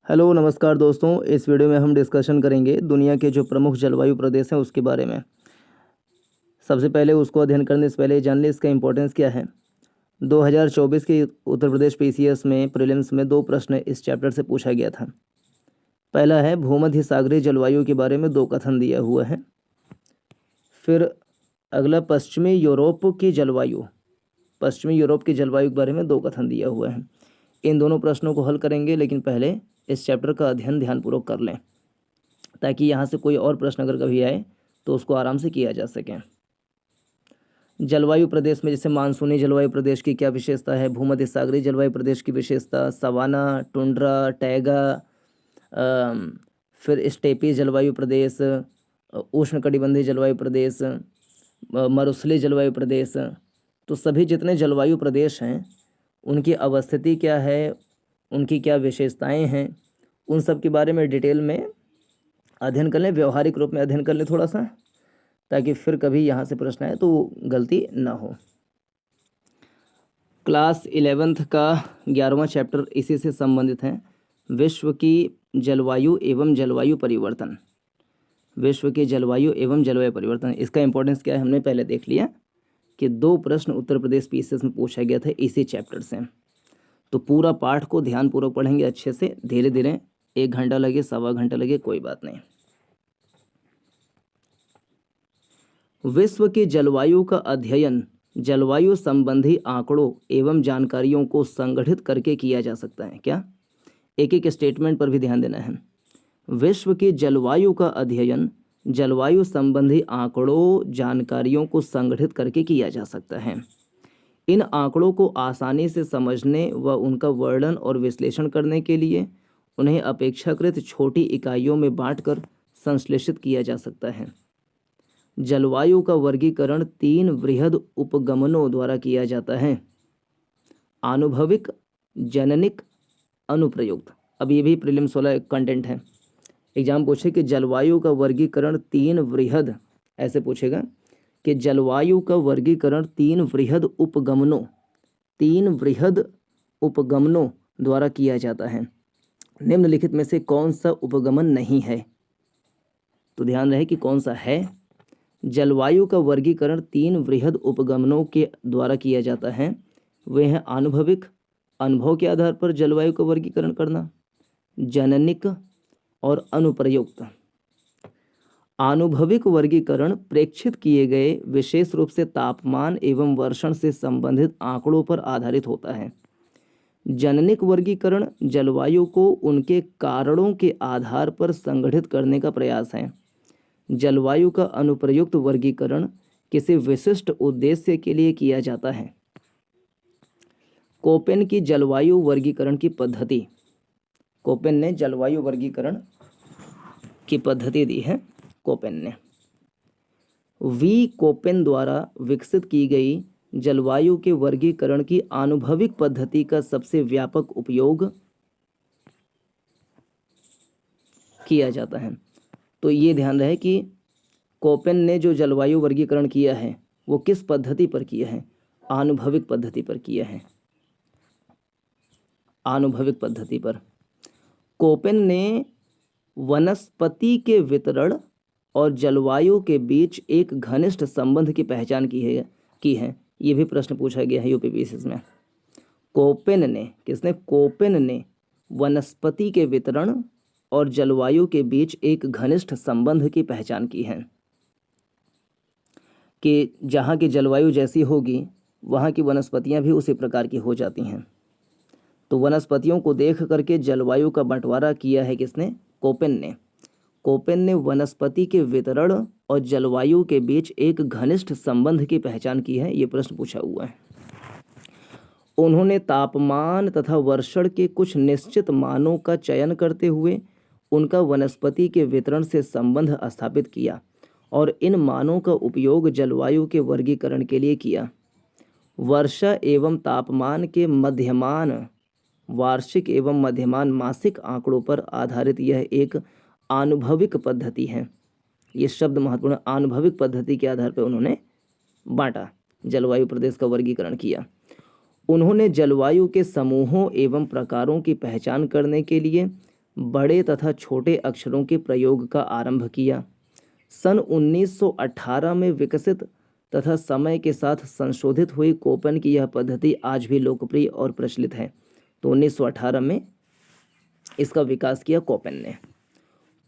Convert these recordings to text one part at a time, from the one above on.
Hello नमस्कार दोस्तों। इस वीडियो में हम डिस्कशन करेंगे दुनिया के जो प्रमुख जलवायु प्रदेश हैं उसके बारे में। सबसे पहले उसको अध्ययन करने से पहले जान लें इसका इम्पोर्टेंस क्या है। 2024 के उत्तर प्रदेश पीसीएस में प्रीलिम्स में 2 प्रश्न इस चैप्टर से पूछा गया था। पहला है भूमध्य सागरीय जलवायु के बारे में 2 कथन दिया हुआ है। फिर अगला पश्चिमी यूरोप की जलवायु के बारे में 2 कथन दिया हुआ है। इन दोनों प्रश्नों को हल करेंगे, लेकिन पहले इस चैप्टर का अध्ययन ध्यानपूर्वक कर लें ताकि यहाँ से कोई और प्रश्न अगर कभी आए तो उसको आराम से किया जा सके। जलवायु प्रदेश में जैसे मानसूनी जलवायु प्रदेश की क्या विशेषता है, भूमध्य सागरीय जलवायु प्रदेश की विशेषता, सवाना, टुंड्रा, टैगा, फिर स्टेपी जलवायु प्रदेश, उष्णकटिबंधीय जलवायु प्रदेश, मरुस्थलीय जलवायु प्रदेश। तो सभी जितने जलवायु प्रदेश हैं उनकी अवस्थिति क्या है, उनकी क्या विशेषताएं हैं, उन सब के बारे में डिटेल में अध्ययन कर लें, व्यवहारिक रूप में अध्ययन कर लें थोड़ा सा, ताकि फिर कभी यहाँ से प्रश्न आए तो गलती ना हो। क्लास 11th का 11वां चैप्टर इसी से संबंधित है, विश्व की जलवायु एवं जलवायु परिवर्तन। विश्व की जलवायु एवं जलवायु परिवर्तन, इसका इंपॉर्टेंस क्या है हमने पहले देख लिया कि 2 प्रश्न उत्तर प्रदेश पीसीएस में पूछा गया था इसी चैप्टर से। तो पूरा पाठ को ध्यानपूर्वक पढ़ेंगे अच्छे से, धीरे धीरे, 1 घंटा लगे, सवा घंटा लगे, कोई बात नहीं। विश्व की जलवायु का अध्ययन जलवायु संबंधी आंकड़ों एवं जानकारियों को संगठित करके किया जा सकता है। क्या? एक एक स्टेटमेंट पर भी ध्यान देना है। विश्व की जलवायु का अध्ययन जलवायु संबंधी आंकड़ों जानकारियों को संगठित करके किया जा सकता है। इन आंकड़ों को आसानी से समझने व उनका वर्णन और विश्लेषण करने के लिए उन्हें अपेक्षाकृत छोटी इकाइयों में बांटकर संश्लेषित किया जा सकता है। जलवायु का वर्गीकरण 3 वृहद उपगमनों द्वारा किया जाता है: आनुभविक, जननिक, अनुप्रयुक्त। अब ये भी प्रीलिम्स वाला कंटेंट है। एग्जाम पूछे कि जलवायु का वर्गीकरण 3 वृहद, ऐसे पूछेगा कि जलवायु का वर्गीकरण 3 वृहद उपगमनों द्वारा किया जाता है। निम्नलिखित में से कौन सा उपगमन नहीं है? तो ध्यान रहे कि कौन सा है। जलवायु का वर्गीकरण 3 वृहद उपगमनों के द्वारा किया जाता है। वे हैं आनुभविक, अनुभव के आधार पर जलवायु का वर्गीकरण करना, जननिक और अनुप्रयुक्त। आनुभविक वर्गीकरण प्रेक्षित किए गए विशेष रूप से तापमान एवं वर्षण से संबंधित आंकड़ों पर आधारित होता है। जननिक वर्गीकरण जलवायु को उनके कारणों के आधार पर संगठित करने का प्रयास है। जलवायु का अनुप्रयुक्त वर्गीकरण किसी विशिष्ट उद्देश्य के लिए किया जाता है। कोपेन की जलवायु वर्गीकरण की पद्धति, कोपेन ने जलवायु वर्गीकरण की पद्धति दी है। कोपेन ने कोपेन द्वारा विकसित की गई जलवायु के वर्गीकरण की आनुभविक पद्धति का सबसे व्यापक उपयोग किया जाता है। तो ये ध्यान रहे कि कोपेन ने जो जलवायु वर्गीकरण किया है वो किस पद्धति पर किया है? आनुभविक पद्धति पर किया है। आनुभविक पद्धति पर। कोपेन ने वनस्पति के वितरण और जलवायु के बीच एक घनिष्ठ संबंध की पहचान की है। ये भी प्रश्न पूछा गया है यूपीपीसीएस में। कोपेन ने, किसने? कोपेन ने वनस्पति के वितरण और जलवायु के बीच एक घनिष्ठ संबंध की पहचान की है कि जहाँ की जलवायु जैसी होगी वहाँ की वनस्पतियाँ भी उसी प्रकार की हो जाती हैं। तो वनस्पतियों को देख करके जलवायु का बंटवारा किया है किसने? कोपेन ने। कोपेन ने वनस्पति के वितरण और जलवायु के बीच एक घनिष्ठ संबंध की पहचान की है। ये प्रश्न पूछा हुआ है। उन्होंने तापमान तथा वर्षण के कुछ निश्चित मानों का चयन करते हुए उनका वनस्पति के वितरण से संबंध स्थापित किया और इन मानों का उपयोग जलवायु के वर्गीकरण के लिए किया। वर्षा एवं तापमान के मध्यमान वार्षिक एवं मध्यमान मासिक आंकड़ों पर आधारित यह एक आनुभविक पद्धति है। ये शब्द महत्वपूर्ण, आनुभविक पद्धति के आधार पर उन्होंने बांटा, जलवायु प्रदेश का वर्गीकरण किया। उन्होंने जलवायु के समूहों एवं प्रकारों की पहचान करने के लिए बड़े तथा छोटे अक्षरों के प्रयोग का आरंभ किया। सन 1918 में विकसित तथा समय के साथ संशोधित हुई कोपेन की यह पद्धति आज भी लोकप्रिय और प्रचलित है। तो 1918 में इसका विकास किया कोपेन ने।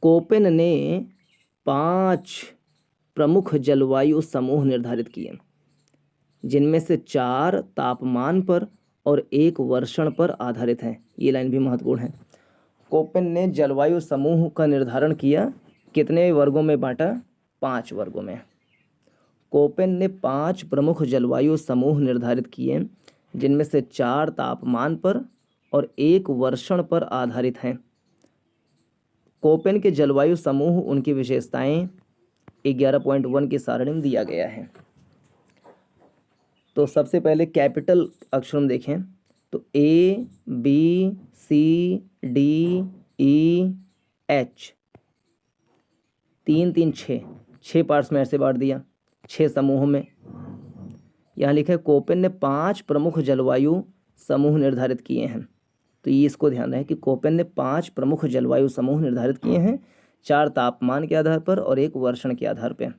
कोपेन ने 5 प्रमुख जलवायु समूह निर्धारित किए, जिनमें से 4 तापमान पर और 1 वर्षण पर आधारित हैं। ये लाइन भी महत्वपूर्ण है। कोपेन ने जलवायु समूह का निर्धारण किया, कितने वर्गों में बांटा? 5 वर्गों में। कोपेन ने 5 प्रमुख जलवायु समूह निर्धारित किए, जिनमें से 4 तापमान पर और 1 वर्षण पर आधारित हैं। कोपेन के जलवायु समूह, उनकी विशेषताएं 11.1 की सारणी में दिया गया है। तो सबसे पहले कैपिटल अक्षर में देखें तो A, B, C, D, E, H, 3 3 6 parts में ऐसे बांट दिया, 6 समूहों में। यहाँ लिखा है कोपेन ने 5 प्रमुख जलवायु समूह निर्धारित किए हैं। तो ये इसको ध्यान रहे कि कोपेन ने 5 प्रमुख जलवायु समूह निर्धारित किए हैं, 4 तापमान के आधार पर और 1 वर्षण के आधार पर।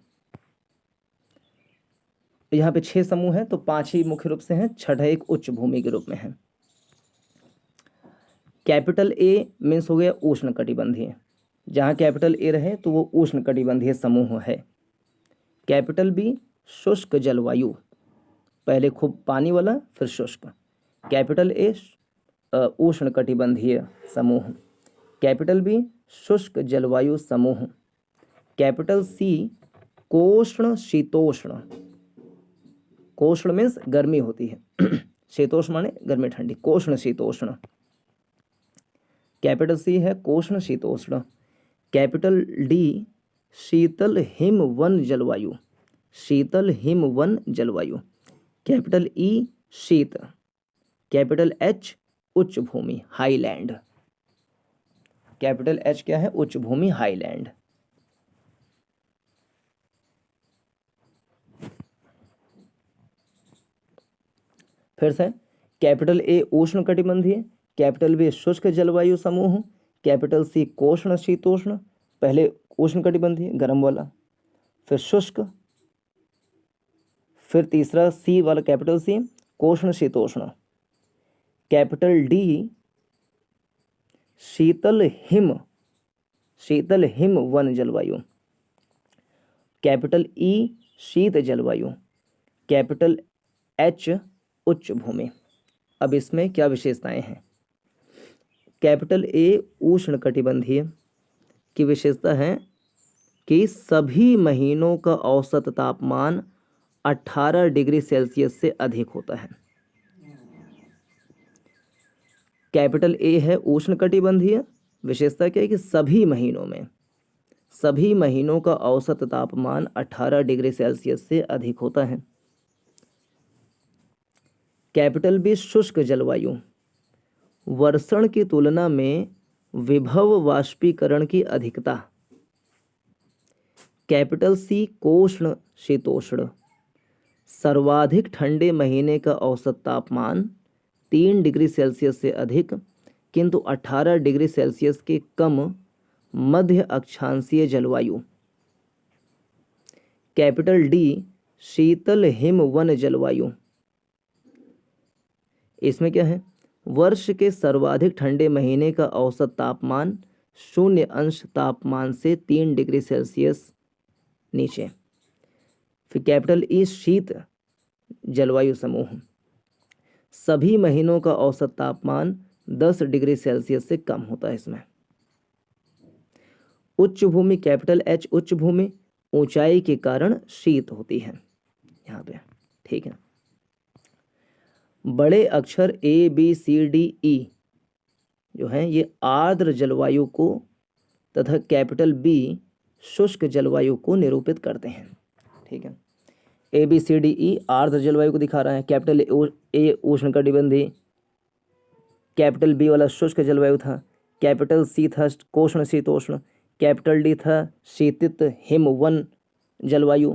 यहाँ पे 6 समूह हैं, तो 5 ही मुख्य रूप से हैं, छठा एक उच्च भूमि के रूप में है। कैपिटल ए मीन्स हो गया उष्ण कटिबंधीय, जहाँ कैपिटल ए रहे तो वो उष्ण कटिबंधीय समूह है। कैपिटल बी शुष्क जलवायु, पहले खूब पानी वाला फिर शुष्क। कैपिटल ए उष्ण कटिबंधीय समूह। कैपिटल बी शुष्क जलवायु समूह। कैपिटल सी कोष्ण शीतोष्ण, कोष्ण मीन्स गर्मी होती है, शीतोष्ण माने गर्मी ठंडी, कोष्ण शीतोष्ण। कैपिटल सी है कोष्ण शीतोष्ण। कैपिटल डी शीतल हिम वन जलवायु, शीतल हिम वन जलवायु। कैपिटल ई शीत। कैपिटल एच उच्च भूमि हाईलैंड। कैपिटल एच क्या है? उच्च भूमि हाईलैंड। फिर से कैपिटल ए उष्ण कटिबंधीय, कैपिटल बी शुष्क जलवायु समूह, कैपिटल सी कोष्ण शीतोष्ण, पहले उष्ण कटिबंधीय गर्म वाला, फिर शुष्क, फिर तीसरा सी वाला कैपिटल सी कोष्ण शीतोष्ण। कैपिटल डी शीतल हिम वन जलवायु। कैपिटल ई शीत जलवायु। कैपिटल एच उच्च भूमि। अब इसमें क्या विशेषताएं हैं? कैपिटल ए उष्ण कटिबंधीय की विशेषता है कि सभी महीनों का औसत तापमान 18 डिग्री सेल्सियस से अधिक होता है। कैपिटल ए है उष्ण कटिबंधीय, विशेषता क्या है कि सभी महीनों का औसत तापमान 18 डिग्री सेल्सियस से अधिक होता है। कैपिटल बी शुष्क जलवायु, वर्षण की तुलना में विभव वाष्पीकरण की अधिकता। कैपिटल सी कोष्ण शीतोष्ण, सर्वाधिक ठंडे महीने का औसत तापमान 3 डिग्री सेल्सियस से अधिक किंतु 18 डिग्री सेल्सियस के कम मध्य अक्षांशीय जलवायु। कैपिटल डी शीतल हिम वन जलवायु, इसमें क्या है? वर्ष के सर्वाधिक ठंडे महीने का औसत तापमान 0 तापमान से 3 डिग्री सेल्सियस नीचे। फिर कैपिटल ई शीत जलवायु समूह, सभी महीनों का औसत तापमान 10 डिग्री सेल्सियस से कम होता है इसमें। उच्च भूमि कैपिटल एच उच्च भूमि, ऊंचाई के कारण शीत होती है यहाँ पे, ठीक है। बड़े अक्षर A B C D E जो हैं ये आर्द्र जलवायु को तथा कैपिटल बी शुष्क जलवायु को निरूपित करते हैं, ठीक है। A B C D E आर्द्र जलवायु को दिखा रहा है। कैपिटल ए उष्णकटिबंधीय, कैपिटल बी वाला शुष्क जलवायु था, कैपिटल सी था कोष्ण शीतोष्ण, कैपिटल डी था शीतित हिमवन जलवायु,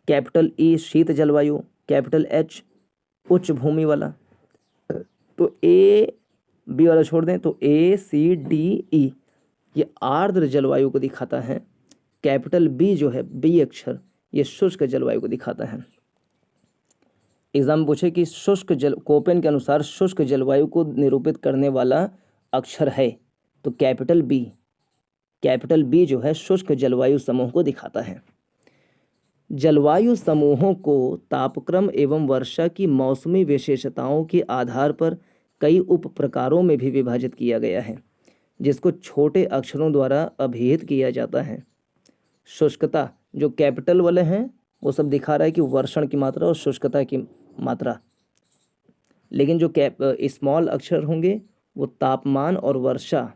कैपिटल ई शीत जलवायु, कैपिटल एच उच्च भूमि वाला। तो ए बी वाला छोड़ दें तो ACDE ये आर्द्र जलवायु को दिखाता है। कैपिटल बी जो है, बी अक्षर, ये शुष्क जलवायु को दिखाता है। एग्जाम में पूछे कि शुष्क जल, कोपेन के अनुसार शुष्क जलवायु को निरूपित करने वाला अक्षर है, तो कैपिटल बी जो है शुष्क जलवायु समूह को दिखाता है। जलवायु समूहों को तापक्रम एवं वर्षा की मौसमी विशेषताओं के आधार पर कई उप प्रकारों में भी विभाजित किया गया है, जिसको छोटे अक्षरों द्वारा अभिहित किया जाता है। शुष्कता, जो कैपिटल वाले हैं वो सब दिखा रहा है कि वर्षण की मात्रा और शुष्कता की मात्रा, लेकिन जो स्मॉल अक्षर होंगे वो तापमान और वर्षा,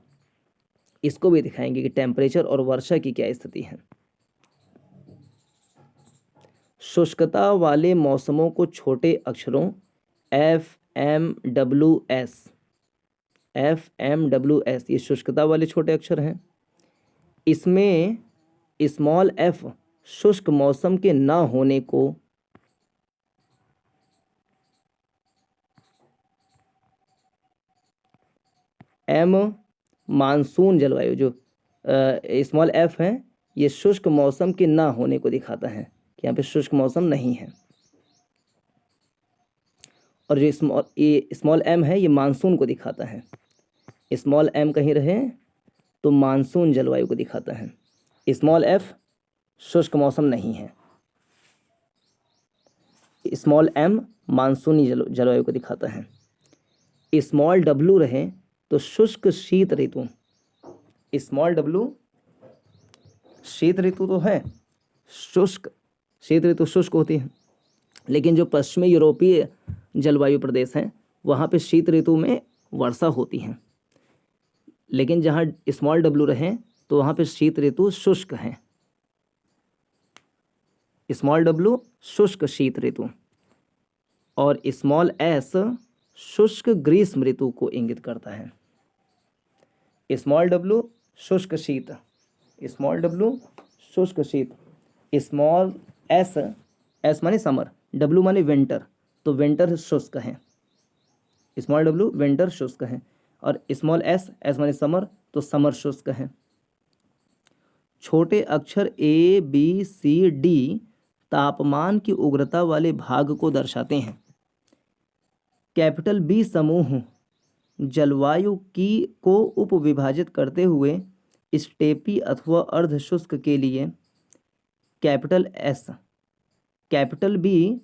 इसको भी दिखाएंगे कि टेम्परेचर और वर्षा की क्या स्थिति है। शुष्कता वाले मौसमों को छोटे अक्षरों FMWS, ये शुष्कता वाले छोटे अक्षर हैं। इसमें स्मॉल f शुष्क मौसम के न होने को M मानसून जलवायु, जो स्मॉल f है, ये शुष्क मौसम के न होने को दिखाता है कि यहाँ पे शुष्क मौसम नहीं है। और जो स्मॉल m है ये मानसून को दिखाता है। स्मॉल m कहीं रहे तो मानसून जलवायु को दिखाता है। स्मॉल f शुष्क मौसम नहीं है। स्मॉल m मानसूनी जलवायु को दिखाता है। स्मॉल w रहे तो शुष्क शीत ऋतु। स्मॉल w शीत ऋतु तो है, शुष्क शीत ऋतु शुष्क होती है, लेकिन जो पश्चिमी यूरोपीय जलवायु प्रदेश हैं वहाँ पे शीत ऋतु में वर्षा होती है। लेकिन जहाँ स्मॉल w रहे तो वहाँ पे शीत ऋतु शुष्क है। स्मॉल w शुष्क शीत ऋतु और स्मॉल s शुष्क ग्रीष्म ऋतु को इंगित करता है। स्मॉल w शुष्क शीत, स्मॉल w शुष्क शीत, स्मॉल s माने समर, w माने विंटर, तो विंटर शुष्क है। स्मॉल w विंटर शुष्क है और स्मॉल s माने समर, तो समर शुष्क है। छोटे अक्षर ABCD तापमान की उग्रता वाले भाग को दर्शाते हैं। कैपिटल बी समूह जलवायु की को उपविभाजित करते हुए स्टेपी अथवा अर्ध शुष्क के लिए कैपिटल S, कैपिटल बी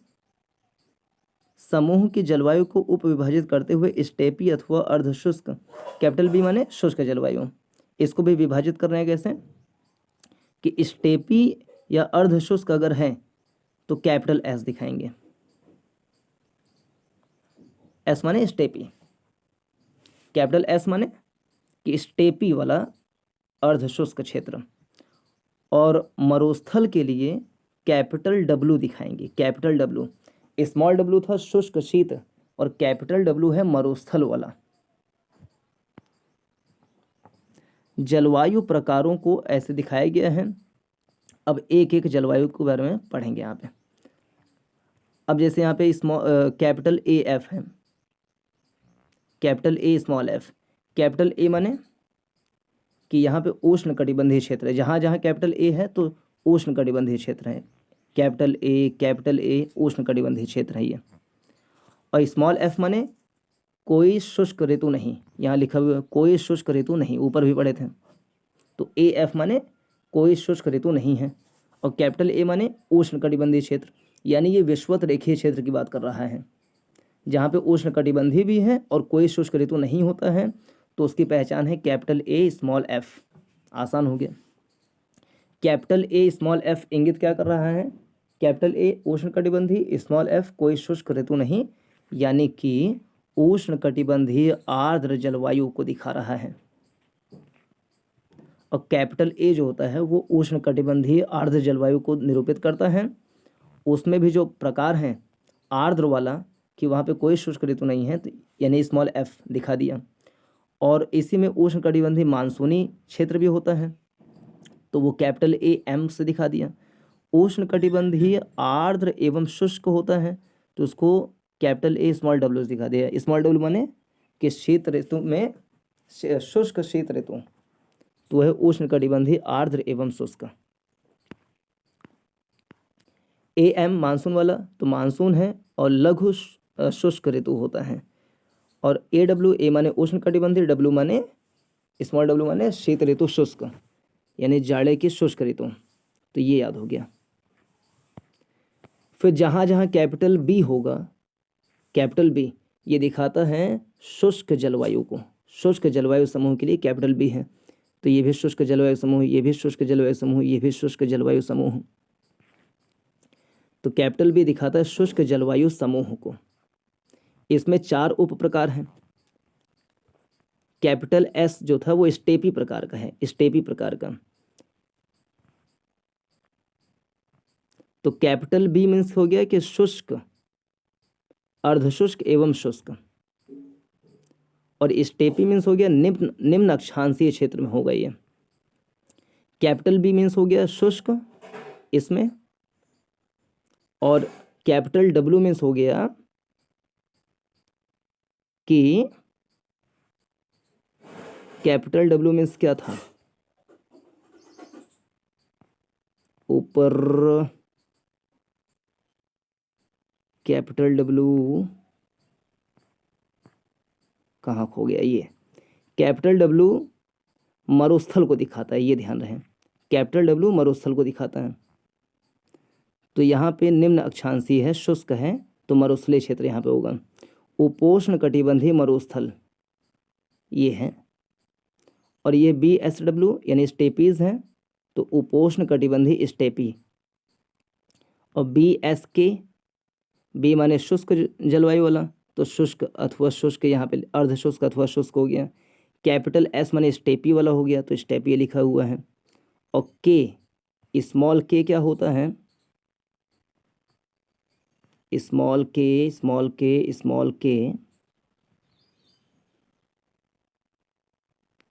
समूह की जलवायु को उपविभाजित करते हुए स्टेपी अथवा अर्ध शुष्क, कैपिटल बी माने शुष्क जलवायु, इसको भी विभाजित कर रहे हैं कैसे कि स्टेपी या अर्ध शुष्क अगर है तो कैपिटल S दिखाएंगे। S माने स्टेपी, कैपिटल S माने कि स्टेपी वाला अर्ध शुष्क क्षेत्र, और मरुस्थल के लिए कैपिटल W दिखाएंगे। कैपिटल W, स्मॉल w था शुष्क शीत और कैपिटल W है मरुस्थल वाला। जलवायु प्रकारों को ऐसे दिखाया गया है। अब एक एक जलवायु के बारे में पढ़ेंगे यहाँ पे। अब जैसे यहाँ पे कैपिटल AF है, capital A small f, capital A माने कि यहाँ पे उष्ण कटिबंधीय क्षेत्र है। जहाँ जहाँ कैपिटल A है तो उष्ण कटिबंधीय क्षेत्र है। कैपिटल A उष्ण कटिबंधीय क्षेत्र है ये। और स्मॉल f माने कोई शुष्क ऋतु नहीं, यहाँ लिखा हुआ कोई शुष्क ऋतु नहीं, ऊपर भी पढ़े थे। तो AF माने कोई शुष्क ऋतु नहीं है। और कैपिटल A माने उष्ण कटिबंधीय क्षेत्र, यानी ये विषुवत रेखीय क्षेत्र की बात कर रहा है। जहाँ पे उष्ण कटिबंधीय भी है और कोई शुष्क ऋतु नहीं होता है तो उसकी पहचान है कैपिटल A स्मॉल f। आसान हो गया। कैपिटल A स्मॉल f इंगित क्या कर रहा है? कैपिटल A उष्ण कटिबंधीय, स्मॉल f कोई शुष्क ऋतु नहीं, यानी कि उष्ण कटिबंधीय आर्द्र जलवायु को दिखा रहा है। और कैपिटल A जो होता है वो उष्ण कटिबंधीय आर्द्र जलवायु को निरूपित करता है। उसमें भी जो प्रकार हैं आर्द्र वाला कि वहाँ पे कोई शुष्क ऋतु नहीं है, तो यानी स्मॉल f दिखा दिया। और इसी में उष्ण कटिबंधीय मानसूनी क्षेत्र भी होता है तो वो कैपिटल A M से दिखा दिया। उष्ण कटिबंधीय आर्द्र एवं शुष्क होता है तो उसको कैपिटल A स्मॉल w से दिखा दिया। स्मॉल w माने कि शीत ऋतु में शुष्क शीत ऋतु तो वह उष्णकटिबंधीय आर्द्र एवं शुष्क। AM मानसून वाला तो मानसून है और लघु शुष्क ऋतु होता है। और AWA माने उष्णकटिबंधीय, W माने स्मॉल w माने शीत ऋतु शुष्क, यानी जाड़े की शुष्क ऋतु। तो ये याद हो गया। फिर जहाँ जहाँ कैपिटल B होगा, कैपिटल B ये दिखाता है शुष्क जलवायु को। शुष्क जलवायु समूह के लिए कैपिटल B है। तो ये भी शुष्क जलवायु समूह, ये भी शुष्क जलवायु समूह, ये भी शुष्क जलवायु समूह। तो कैपिटल B दिखाता है शुष्क जलवायु समूह को। इसमें 4 उप प्रकार हैं। कैपिटल S जो था वो स्टेपी प्रकार का है, स्टेपी प्रकार का। तो कैपिटल B मीन्स हो गया कि शुष्क, अर्धशुष्क एवं शुष्क। और स्टेपी मीन्स हो गया निम्न अक्षांशीय क्षेत्र में होगा ये। कैपिटल B मीन्स हो गया शुष्क इसमें। और कैपिटल W मीन्स हो गया कि कैपिटल W मीन्स क्या था, ऊपर कैपिटल W कहाँ खो गया, ये कैपिटल W मरुस्थल को दिखाता है, ये ध्यान रहे। कैपिटल W मरुस्थल को दिखाता है। तो यहाँ पे निम्न अक्षांशीय है, शुष्क है, तो मरुस्थलीय क्षेत्र यहाँ पे होगा। उपोष्ण कटिबंधीय मरुस्थल ये है। और ये BSW यानी स्टेपीज हैं, तो उपोष्ण कटिबंधीय स्टेपी। और BSK, B माने शुष्क जलवायु वाला, तो शुष्क अथवा शुष्क यहाँ पे अर्धशुष्क अथवा शुष्क हो गया। कैपिटल S माने स्टेपी वाला हो गया, तो स्टेपी लिखा हुआ है। और K, स्मॉल K क्या होता है, small K, small K, small K,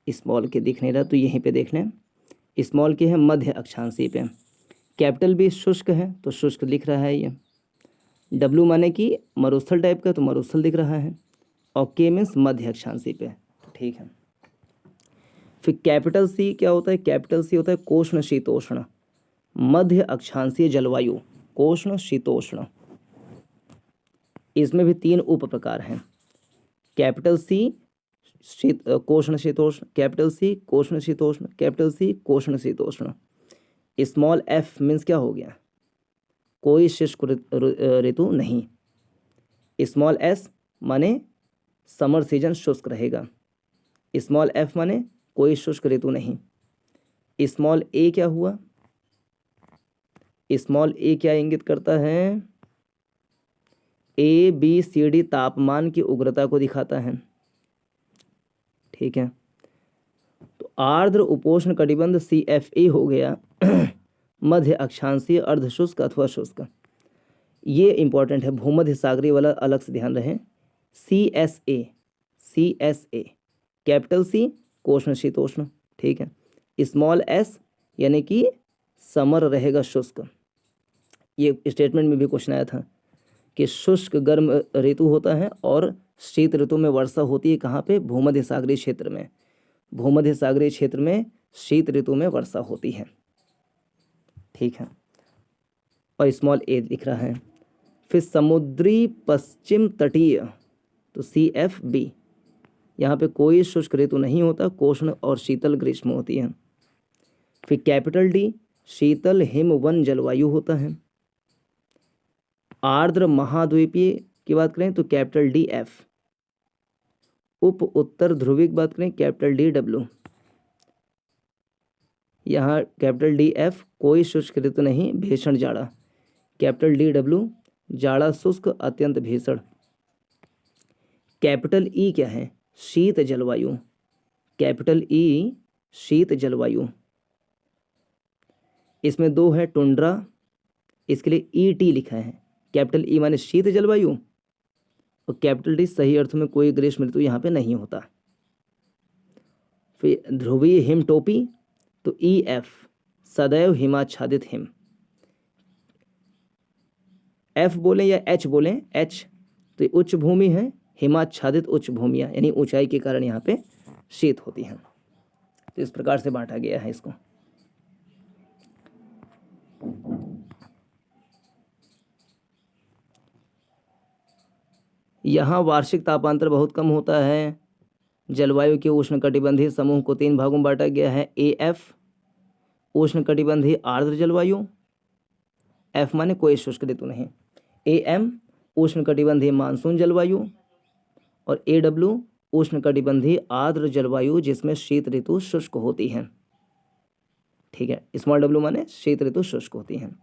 small K दिख नहीं रहा तो यहीं पे देख लें। स्मॉल K है मध्य अक्षांशीय पे। कैपिटल B शुष्क है तो शुष्क लिख रहा है ये। W माने कि मरुस्थल टाइप का, तो मरुस्थल दिख रहा है। और K मीन्स मध्य अक्षांशीय पे, ठीक है। फिर कैपिटल C क्या होता है, कैपिटल C होता है कोष्ण शीतोष्ण, मध्य अक्षांशीय जलवायु, कोष्ण शीतोष्ण। इसमें भी 3 उप प्रकार हैं। कैपिटल C कोष्ण शीतोष्ण, कैपिटल C कोष्ण शीतोष्ण, कैपिटल C कोष्ण शीतोष्ण। स्मॉल f मीन्स क्या हो गया, कोई शुष्क ऋतु नहीं। स्मॉल s माने समर सीजन शुष्क रहेगा। स्मॉल f माने कोई शुष्क ऋतु नहीं। स्मॉल a क्या हुआ, स्मॉल a क्या इंगित करता है, ABCD तापमान की उग्रता को दिखाता है, ठीक है। तो आर्द्र उपोष्ण कटिबंध CFA हो गया मध्य अक्षांशीय अर्धशुष्क अथवा शुष्क। ये इंपॉर्टेंट है, भूमध्य सागरीय वाला अलग से ध्यान रहे। CSA, CSA कैपिटल C कोष्ण शीतोष्ण, ठीक है। स्मॉल s यानी कि समर रहेगा शुष्क। ये स्टेटमेंट में भी क्वेश्चन आया था कि शुष्क गर्म ऋतु होता है और शीत ऋतु में वर्षा होती है कहाँ पे, भूमध्य सागरीय क्षेत्र में। भूमध्य सागरीय क्षेत्र में शीत ऋतु में वर्षा होती है, ठीक है। और स्मॉल a दिख रहा है। फिर समुद्री पश्चिम तटीय, तो CFB, यहाँ पे कोई शुष्क ऋतु नहीं होता, कोष्ण और शीतल ग्रीष्म होती है। फिर कैपिटल D शीतल हिम वन जलवायु होता है। आर्द्र महाद्वीपीय की बात करें तो कैपिटल DF। उप उत्तर ध्रुवी की बात करें कैपिटल DW। यहाँ कैपिटल DF कोई शुष्क ऋतु नहीं, भीषण जाड़ा। कैपिटल DW जाड़ा शुष्क अत्यंत भीषण। कैपिटल E क्या है, शीत जलवायु। कैपिटल E शीत जलवायु। इसमें 2 है टुंड्रा, इसके लिए ET लिखा है। कैपिटल E माने शीत जलवायु और कैपिटल D सही अर्थ में कोई ग्रीष्म ऋतु यहाँ पे नहीं होता। फिर ध्रुवीय हिम टोपी, तो EF सदैव हिमाच्छादित हिम। F बोलें या H बोलें, H तो उच्च भूमि है हिमाच्छादित उच्च भूमियाँ, यानी ऊंचाई के कारण यहाँ पे शीत होती हैं। तो इस प्रकार से बांटा गया है इसको। यहाँ वार्षिक तापांतर बहुत कम होता है। जलवायु के उष्णकटिबंधीय समूह को 3 भागों में बांटा गया है। AF उष्णकटिबंधीय आर्द्र जलवायु, F माने कोई शुष्क ऋतु नहीं, AM उष्णकटिबंधीय मानसून जलवायु, और AW उष्णकटिबंधीय आर्द्र जलवायु जिसमें शीत ऋतु शुष्क होती है। ठीक है, स्मॉल w माने शीत ऋतु शुष्क होती हैं,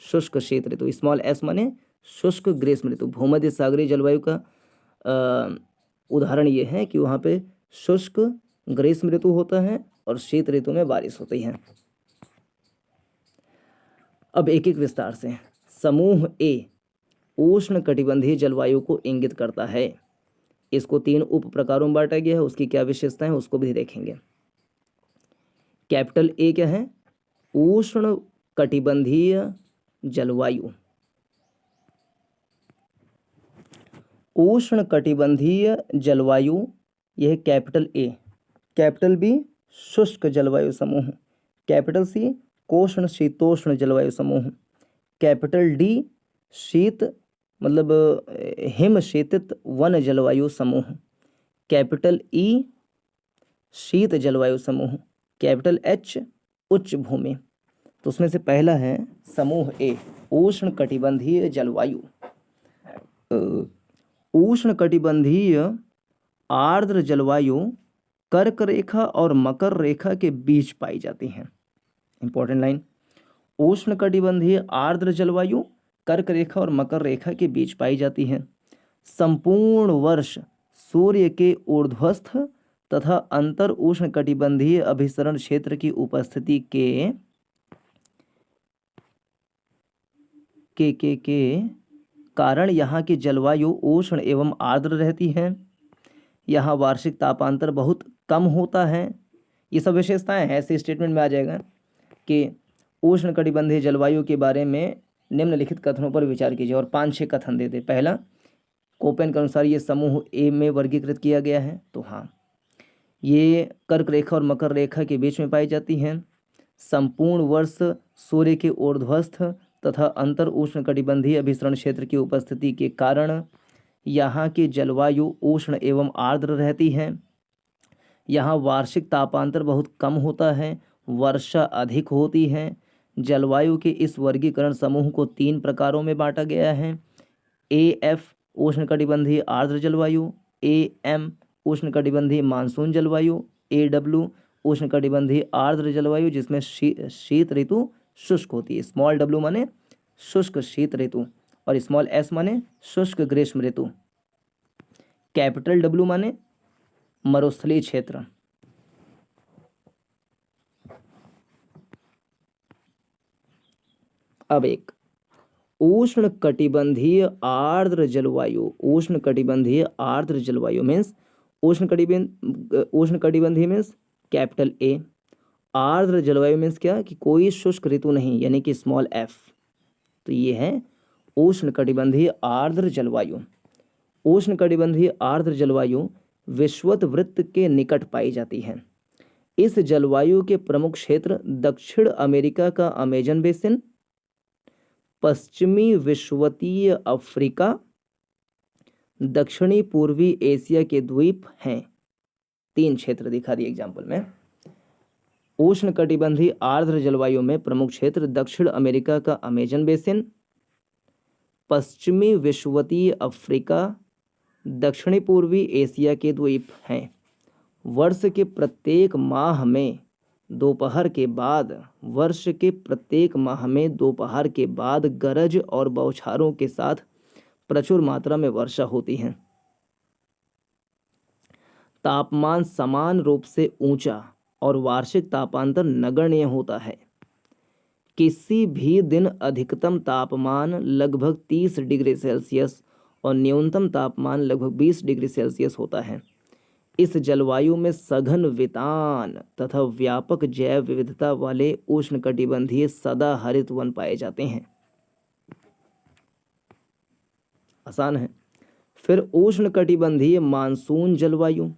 शुष्क शीत ऋतु। स्मॉल s माने शुष्क ग्रीष्म ऋतु। भूमध्य सागरीय जलवायु का उदाहरण ये है कि वहाँ पे शुष्क ग्रीष्म ऋतु होता है और शीत ऋतु में बारिश होती है। अब एक एक विस्तार से। समूह A उष्णकटिबंधीय जलवायु को इंगित करता है। इसको 3 उप प्रकारों में बांटा गया है। उसकी क्या विशेषताएं हैं उसको भी देखेंगे। कैपिटल A क्या है? उष्णकटिबंधीय जलवायु। उष्णकटिबंधीय जलवायु यह है कैपिटल A। कैपिटल B शुष्क जलवायु समूह। कैपिटल C कोष्ण शीतोष्ण जलवायु समूह। कैपिटल D शीत मतलब हिम शीतित वन जलवायु समूह। कैपिटल E शीत जलवायु समूह। कैपिटल H उच्च भूमि। तो उसमें से पहला है समूह A उष्णकटिबंधीय जलवायु। उष्णकटिबंधीय आर्द्र जलवायु कर्क रेखा और मकर रेखा के बीच पाई जाती हैं। Important line. उष्णकटिबंधीय आर्द्र जलवायु कर्क रेखा और मकर रेखा के बीच पाई जाती है। संपूर्ण वर्ष सूर्य के ऊर्ध्वस्थ तथा अंतर उष्णकटिबंधीय अभिसरण क्षेत्र की उपस्थिति के कारण यहाँ की जलवायु उष्ण एवं आर्द्र रहती है। यहाँ वार्षिक तापांतर बहुत कम होता है। ये सब विशेषताएं हैं। ऐसे स्टेटमेंट में आ जाएगा कि उष्णकटिबंधीय जलवायु के बारे में निम्नलिखित कथनों पर विचार कीजिए, और 5-6 कथन दे दे। पहला, कोपेन के अनुसार ये समूह A में वर्गीकृत किया गया है। तो हाँ, ये कर्क रेखा और मकर रेखा के बीच में पाई जाती हैं। संपूर्ण वर्ष सूर्य के ऊर्ध्वस्थ तथा अंतर उष्णकटिबंधीय अभिसरण क्षेत्र की उपस्थिति के कारण यहाँ की जलवायु उष्ण एवं आर्द्र रहती है। यहाँ वार्षिक तापांतर बहुत कम होता है, वर्षा अधिक होती है। जलवायु के इस वर्गीकरण समूह को 3 प्रकारों में बांटा गया है। AF उष्णकटिबंधीय आर्द्र जलवायु, AM उष्णकटिबंधीय मानसून जलवायु, AW उष्णकटिबंधीय आर्द्र जलवायु जिसमें शीत ऋतु शुष्क होती है। स्मॉल w माने शुष्क शीत ऋतु और स्मॉल s माने शुष्क ग्रीष्म ऋतु। कैपिटल W माने मरुस्थलीय क्षेत्र। अब एक उष्णकटिबंधीय आर्द्र जलवायु। उष्णकटिबंधीय आर्द्र जलवायु मीन्स उष्णकटिबंधीय मीन्स कैपिटल A। आर्द्र जलवायु मीन्स क्या कि कोई शुष्क ऋतु नहीं, यानी कि स्मॉल f। तो ये है उष्णकटिबंधीय आर्द्र जलवायु। उष्णकटिबंधीय आर्द्र जलवायु विषुवत वृत्त के निकट पाई जाती है। इस जलवायु के प्रमुख क्षेत्र दक्षिण अमेरिका का अमेजन बेसिन, पश्चिमी विषुवतीय अफ्रीका, दक्षिणी पूर्वी एशिया के द्वीप हैं। 3 क्षेत्र दिखा दिए एग्जाम्पल में। उष्णकटिबंधीय आर्द्र जलवायु में प्रमुख क्षेत्र दक्षिण अमेरिका का अमेजन बेसिन, पश्चिमी विषुवतीय अफ्रीका, दक्षिणी पूर्वी एशिया के द्वीप हैं। वर्ष के प्रत्येक माह में दोपहर के बाद गरज और बौछारों के साथ प्रचुर मात्रा में वर्षा होती है। तापमान समान रूप से ऊंचा और वार्षिक तापांतर नगण्य होता है। किसी भी दिन अधिकतम तापमान लगभग 30 डिग्री सेल्सियस और न्यूनतम तापमान लगभग 20 डिग्री सेल्सियस होता है। इस जलवायु में सघन वितान तथा व्यापक जैव विविधता वाले उष्णकटिबंधीय सदाहरित वन पाए जाते हैं। आसान है। फिर उष्णकटिबंधीय मानसून जलवायु।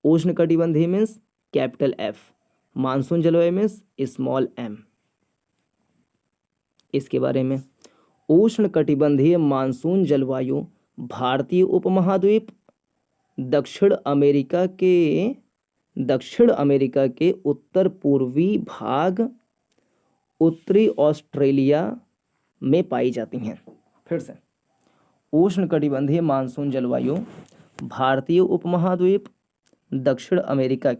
उष्णकटिबंधीय मीन्स कैपिटल एफ, मानसून जलवायु मीन्स स्मॉल एम। इसके बारे में, उष्णकटिबंधीय मानसून जलवायु भारतीय उपमहाद्वीप, दक्षिण अमेरिका के उत्तर पूर्वी भाग, उत्तरी ऑस्ट्रेलिया में पाई जाती हैं। फिर से, उष्णकटिबंधीय मानसून जलवायु भारतीय उपमहाद्वीप, दक्षिण अमेरिका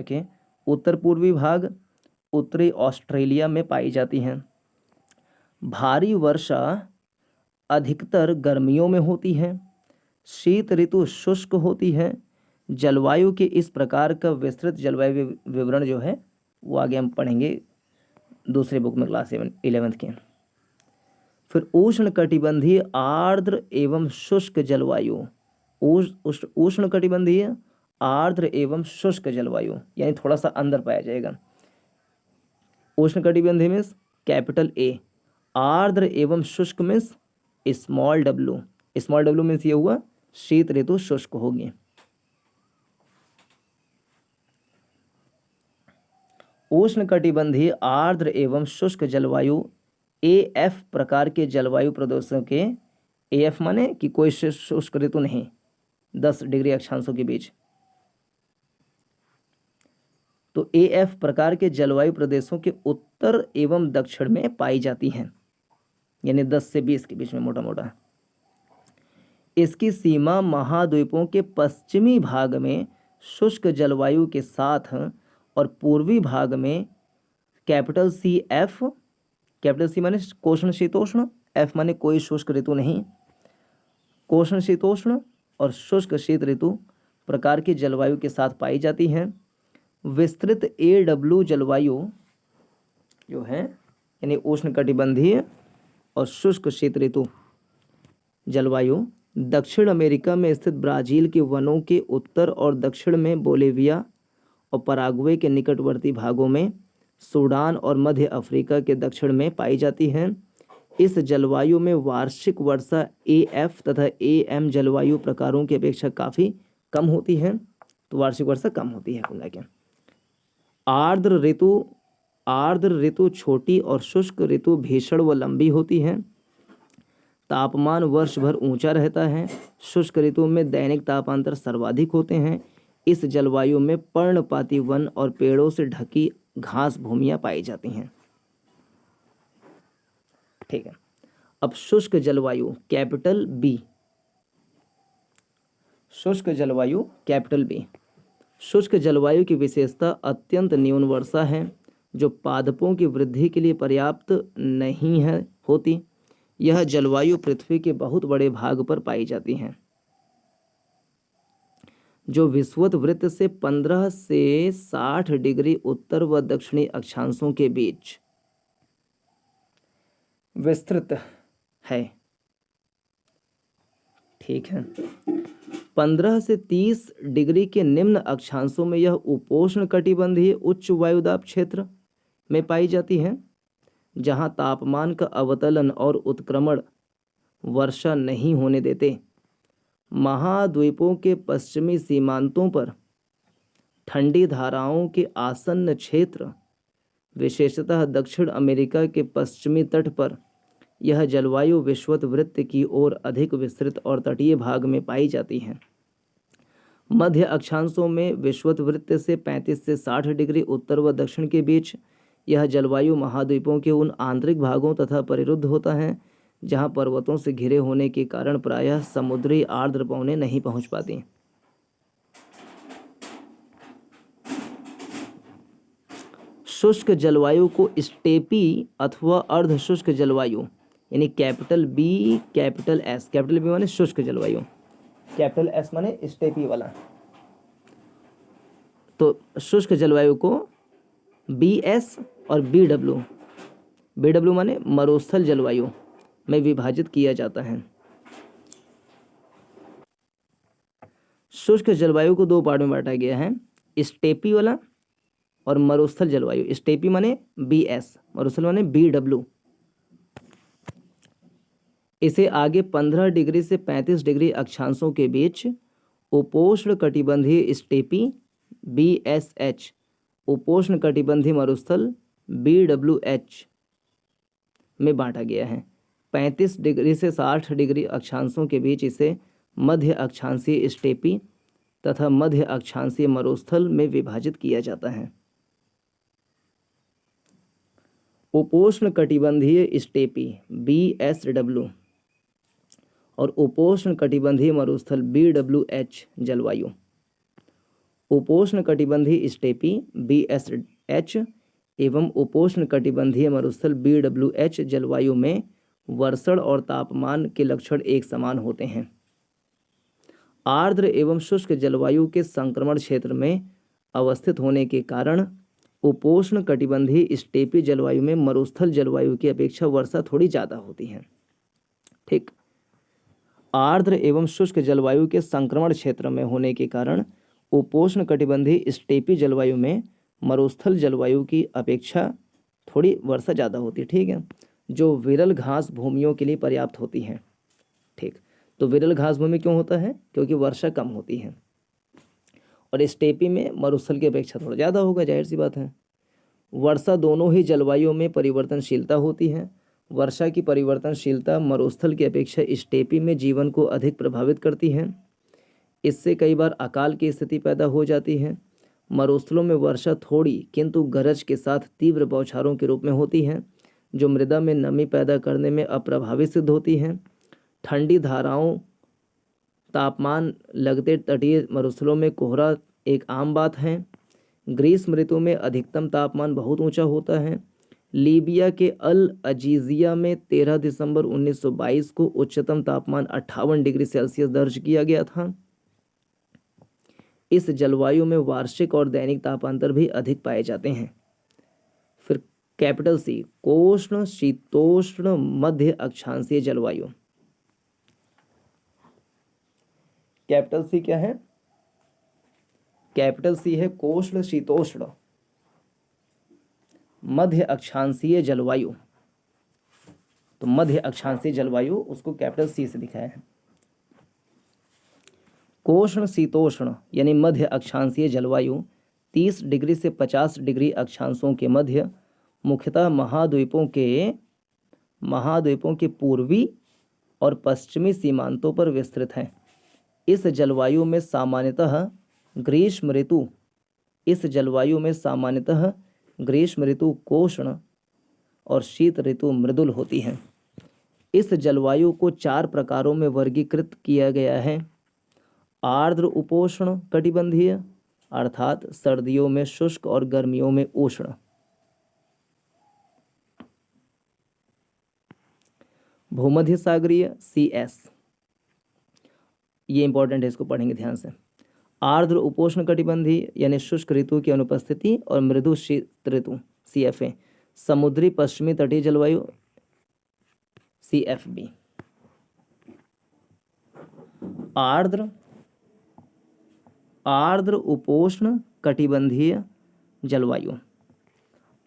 के उत्तर पूर्वी भाग, उत्तरी ऑस्ट्रेलिया में पाई जाती हैं। भारी वर्षा अधिकतर गर्मियों में होती है। शीत ऋतु शुष्क होती है। जलवायु के इस प्रकार का विस्तृत जलवायु विवरण जो है वो आगे हम पढ़ेंगे दूसरे बुक में, क्लास 11th के। फिर उष्णकटिबंधीय आर्द्र एवं शुष्क जलवायु। उष्णकटिबंधीय आर्द्र एवं शुष्क जलवायु यानी थोड़ा सा अंदर पाया जाएगा। उष्णकटिबंधीय मीन्स कैपिटल ए, आर्द्र एवं शुष्क means small W. Small W means ये हुआ शीत ऋतु शुष्क होगी। उष्णकटिबंधीय आर्द्र एवं शुष्क जलवायु AF प्रकार के जलवायु प्रदेशों के, AF माने कि कोई शुष्क ऋतु नहीं, 10 डिग्री अक्षांशों के बीच, तो AF प्रकार के जलवायु प्रदेशों के उत्तर एवं दक्षिण में पाई जाती हैं, यानी 10 से 20 के बीच में मोटा मोटा। इसकी सीमा महाद्वीपों के पश्चिमी भाग में शुष्क जलवायु के साथ और पूर्वी भाग में कैपिटल सी माने कोष्ण शीतोष्ण, F माने कोई शुष्क ऋतु नहीं, कोष्ण शीतोष्ण और शुष्क शीत ऋतु प्रकार की जलवायु के साथ पाई जाती हैं। विस्तृत AW जलवायु जो है यानी उष्णकटिबंधीय और शुष्क शीत ऋतु जलवायु दक्षिण अमेरिका में स्थित ब्राजील के वनों के उत्तर और दक्षिण में, बोलिविया और पराग्वे के निकटवर्ती भागों में, सूडान और मध्य अफ्रीका के दक्षिण में पाई जाती हैं। इस जलवायु में वार्षिक वर्षा AF तथा AM जलवायु प्रकारों की अपेक्षा काफ़ी कम होती है, तो वार्षिक वर्षा कम होती है कुल मिलाकर। आर्द्र ऋतु छोटी और शुष्क ऋतु भीषण व लंबी होती है। तापमान वर्ष भर ऊंचा रहता है। शुष्क ऋतु में दैनिक तापांतर सर्वाधिक होते हैं। इस जलवायु में पर्णपाती वन और पेड़ों से ढकी घास भूमियां पाई जाती हैं। ठीक है, अब शुष्क जलवायु कैपिटल B। शुष्क जलवायु कैपिटल B। शुष्क जलवायु की विशेषता अत्यंत न्यून वर्षा है जो पादपों की वृद्धि के लिए पर्याप्त नहीं है होती। यह जलवायु पृथ्वी के बहुत बड़े भाग पर पाई जाती है, जो विषुवत वृत्त से 15 से 60 डिग्री उत्तर व दक्षिणी अक्षांशों के बीच विस्तृत है। ठीक है, 15 से 30 डिग्री के निम्न अक्षांशों में यह उपोष्ण कटिबंधीय उच्च वायुदाब क्षेत्र में पाई जाती है, जहां तापमान का अवतलन और उत्क्रमण वर्षा नहीं होने देते। महाद्वीपों के पश्चिमी सीमांतों पर ठंडी धाराओं के आसन्न क्षेत्र, विशेषतः दक्षिण अमेरिका के पश्चिमी तट पर, यह जलवायु विषुवत वृत्त की ओर अधिक विस्तृत और तटीय भाग में पाई जाती है। मध्य अक्षांशों में विषुवत वृत्त से 35 से 60 डिग्री उत्तर व दक्षिण के बीच यह जलवायु महाद्वीपों के उन आंतरिक भागों तथा परिरुद्ध होता है जहां पर्वतों से घिरे होने के कारण प्रायः समुद्री आर्द्र पवनें नहीं पहुंच पाती। शुष्क जलवायु को स्टेपी अथवा अर्ध शुष्क जलवायु यानी capital B capital S, capital B माने शुष्क जलवायु, कैपिटल S माने स्टेपी वाला, तो शुष्क जलवायु को BS और BW माने मरुस्थल जलवायु में विभाजित किया जाता है। शुष्क जलवायु को 2 पार्ट में बांटा गया है, स्टेपी वाला और मरुस्थल जलवायु। स्टेपी माने BS, मरुस्थल माने BW। इसे आगे 15 डिग्री से 35 डिग्री अक्षांशों के बीच उपोष्ण कटिबंधीय स्टेपी BSH, उपोष्ण कटिबंधीय मरुस्थल BWH में बांटा गया है। 35 डिग्री से 60 डिग्री अक्षांशों के बीच इसे मध्य अक्षांशीय स्टेपी तथा मध्य अक्षांशीय मरुस्थल में विभाजित किया जाता है। उपोष्ण कटिबंधीय स्टेपी BSW और उपोष्ण कटिबंधीय मरुस्थल BWH जलवायु। उपोष्ण कटिबंधीय स्टेपी BSH एवं उपोष्ण कटिबंधीय मरुस्थल BWH जलवायु में वर्षण और तापमान के लक्षण एक समान होते हैं। आर्द्र एवं शुष्क जलवायु के संक्रमण क्षेत्र में अवस्थित होने के कारण उपोष्ण कटिबंधीय स्टेपी जलवायु में मरुस्थल जलवायु की अपेक्षा वर्षा थोड़ी ज़्यादा होती है। ठीक, आर्द्र एवं शुष्क जलवायु के संक्रमण क्षेत्र में होने के कारण उपोष्ण कटिबंधीय स्टेपी जलवायु में मरुस्थल जलवायु की अपेक्षा थोड़ी वर्षा ज़्यादा होती है। ठीक है, जो विरल घास भूमियों के लिए पर्याप्त होती हैं। ठीक, तो विरल घास भूमि क्यों होता है? क्योंकि वर्षा कम होती है और स्टेपी में मरुस्थल की अपेक्षा थोड़ा ज़्यादा होगा, जाहिर सी बात है। वर्षा दोनों ही जलवायु में परिवर्तनशीलता होती है। वर्षा की परिवर्तनशीलता मरुस्थल की अपेक्षा स्टेपी में जीवन को अधिक प्रभावित करती है। इससे कई बार अकाल की स्थिति पैदा हो जाती है। मरुस्थलों में वर्षा थोड़ी किंतु गरज के साथ तीव्र बौछारों के रूप में होती है, जो मृदा में नमी पैदा करने में अप्रभावित सिद्ध होती हैं। ठंडी धाराओं तापमान लगते तटीय मरुस्थलों में कोहरा एक आम बात है। ग्रीष्म ऋतु में अधिकतम तापमान बहुत ऊंचा होता है। लीबिया के अल अजीजिया में 13 दिसंबर 1922 को उच्चतम तापमान 58 डिग्री सेल्सियस दर्ज किया गया था। इस जलवायु में वार्षिक और दैनिक तापांतर भी अधिक पाए जाते हैं। फिर कैपिटल C, कोष्ण शीतोष्ण मध्य अक्षांशीय जलवायु। कैपिटल C क्या है? कैपिटल C है कोष्ण शीतोष्ण मध्य अक्षांशीय जलवायु। तो मध्य अक्षांशीय जलवायु उसको कैपिटल C से दिखाया है। कोष्ण शीतोष्ण यानी मध्य अक्षांशीय जलवायु 30 डिग्री से 50 डिग्री अक्षांशों के मध्य मुख्यतः महाद्वीपों के पूर्वी और पश्चिमी सीमांतों पर विस्तृत है। इस जलवायु में सामान्यतः ग्रीष्म ऋतु कोष्ण और शीत ऋतु मृदुल होती है। इस जलवायु को 4 प्रकारों में वर्गीकृत किया गया है। आर्द्र उपोष्ण कटिबंधीय अर्थात सर्दियों में शुष्क और गर्मियों में उष्ण। भूमध्य सागरीय CS, ये इंपॉर्टेंट है, इसको पढ़ेंगे ध्यान से। आर्द्र उपोष्ण कटिबंधीय यानी शुष्क ऋतु की अनुपस्थिति और मृदु शीत ऋतु CFA। समुद्री पश्चिमी तटीय जलवायु CFB। आर्द्र उपोष्ण कटिबंधीय जलवायु।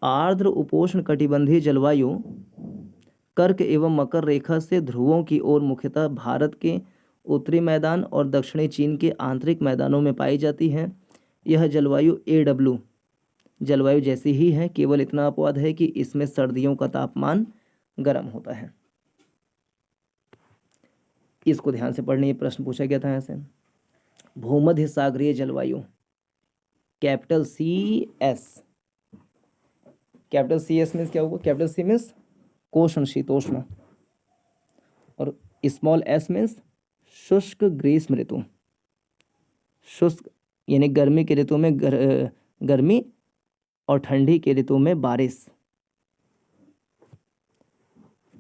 आर्द्र उपोष्ण कटिबंधीय जलवायु कर्क एवं मकर रेखा से ध्रुवों की ओर मुख्यतः भारत के उत्तरी मैदान और दक्षिणी चीन के आंतरिक मैदानों में पाई जाती है। यह जलवायु AW जलवायु जैसी ही है, केवल इतना अपवाद है कि इसमें सर्दियों का तापमान गर्म होता है। इसको ध्यान से पढ़ने, प्रश्न पूछा गया था ऐसे। भूमध्य सागरीय जलवायु capital CS। Capital CS means क्या होगा? कैपिटल C मीन्स कोष्ण शीतोष्ण और स्मॉल s मीन्स शुष्क ग्रीष्म ऋतु। शुष्क यानी गर्मी के ऋतु में गर्मी और ठंडी के ऋतु में बारिश।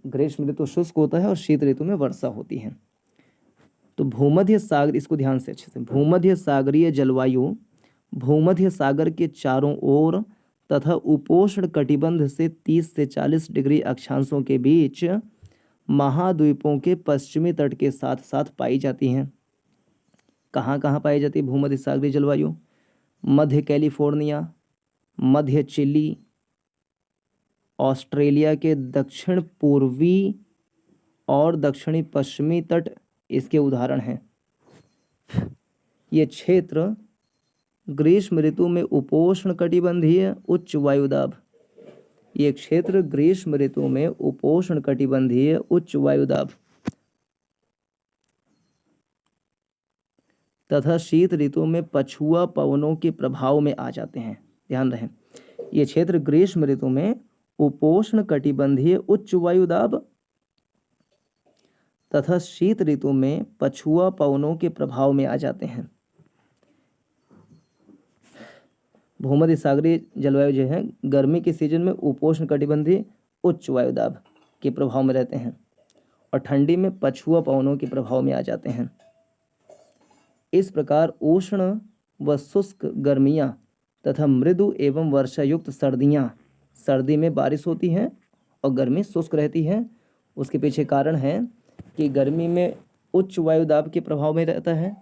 ग्रीष्म ऋतु शुष्क होता है और शीत ऋतु में वर्षा होती है। तो भूमध्य सागर, इसको ध्यान से अच्छे से, भूमध्य सागरीय जलवायु भूमध्य सागर के चारों ओर तथा उपोष्ण कटिबंध से 30 से 40 डिग्री अक्षांशों के बीच महाद्वीपों के पश्चिमी तट के साथ साथ पाई जाती हैं। कहाँ कहाँ पाई जाती है भूमध्य सागरीय जलवायु? मध्य कैलिफोर्निया, मध्य चिली, ऑस्ट्रेलिया के दक्षिण पूर्वी और दक्षिणी पश्चिमी तट इसके उदाहरण हैं। ये क्षेत्र ग्रीष्म ऋतु में उपोष्ण कटिबंधीय उच्च वायुदाब, ये क्षेत्र ग्रीष्म ऋतु में उपोष्ण कटिबंधीय उच्च वायुदाब तथा शीत ऋतु में पछुआ पवनों के प्रभाव में आ जाते हैं। ध्यान रहे, ये क्षेत्र ग्रीष्म ऋतु में उपोष्ण कटिबंधीय उच्च वायुदाब तथा शीत ऋतु में पछुआ पवनों के प्रभाव में आ जाते हैं। भूमध्य सागरीय जलवायु जो है गर्मी के सीजन में उपोष्ण कटिबंधीय उच्च वायुदाब के प्रभाव में रहते हैं और ठंडी में पछुआ पवनों के प्रभाव में आ जाते हैं। इस प्रकार उष्ण व शुष्क गर्मियाँ तथा मृदु एवं वर्षा युक्त सर्दियाँ, सर्दी में बारिश होती हैं और गर्मी शुष्क रहती है। उसके पीछे कारण है कि गर्मी में उच्च वायुदाब के प्रभाव में रहता है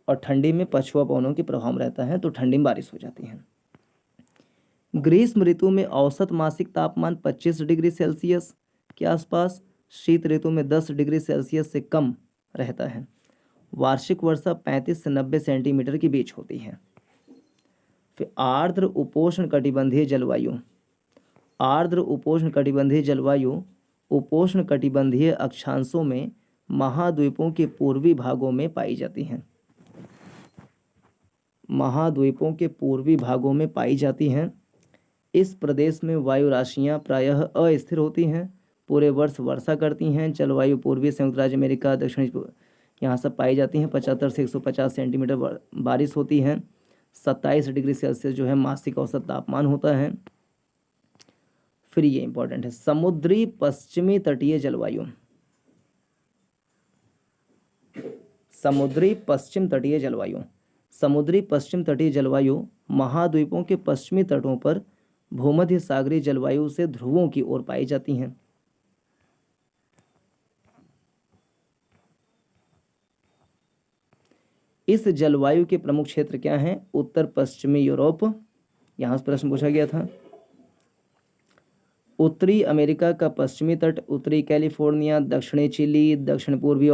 और ठंडी में पछुआ पवनों के प्रभाव में रहता है, तो ठंडी में बारिश हो जाती है। ग्रीष्म ऋतु में औसत मासिक तापमान 25 डिग्री सेल्सियस के आसपास, शीत ऋतु में 10 डिग्री सेल्सियस से कम रहता है। वार्षिक वर्षा 35 से 90 सेंटीमीटर के बीच होती है। फिर आर्द्र उपोष्ण कटिबंधीय जलवायु। आर्द्र उपोष्ण कटिबंधीय जलवायु उपोष्ण कटिबंधीय अक्षांशों में महाद्वीपों के पूर्वी भागों में पाई जाती हैं। महाद्वीपों के पूर्वी भागों में पाई जाती हैं। इस प्रदेश में वायु राशियाँ प्रायः अस्थिर होती हैं, पूरे वर्ष वर्षा करती हैं। जलवायु पूर्वी संयुक्त राज्य अमेरिका, दक्षिणी यहाँ सब पाई जाती हैं। 75 से 150 सेंटीमीटर बारिश होती है। 27 डिग्री सेल्सियस जो है मासिक औसत तापमान होता है। फिर ये इंपॉर्टेंट है, समुद्री पश्चिमी तटीय जलवायु। समुद्री पश्चिम तटीय जलवायु। समुद्री पश्चिम तटीय जलवायु महाद्वीपों के पश्चिमी तटों पर भूमध्य सागरीय जलवायु से ध्रुवों की ओर पाई जाती हैं। इस जलवायु के प्रमुख क्षेत्र क्या हैं? उत्तर पश्चिमी यूरोप, यहाँ से प्रश्न पूछा गया था। उत्तरी अमेरिका का पश्चिमी तट, उत्तरी कैलिफोर्निया, दक्षिणी चिली, दक्षिण पूर्वी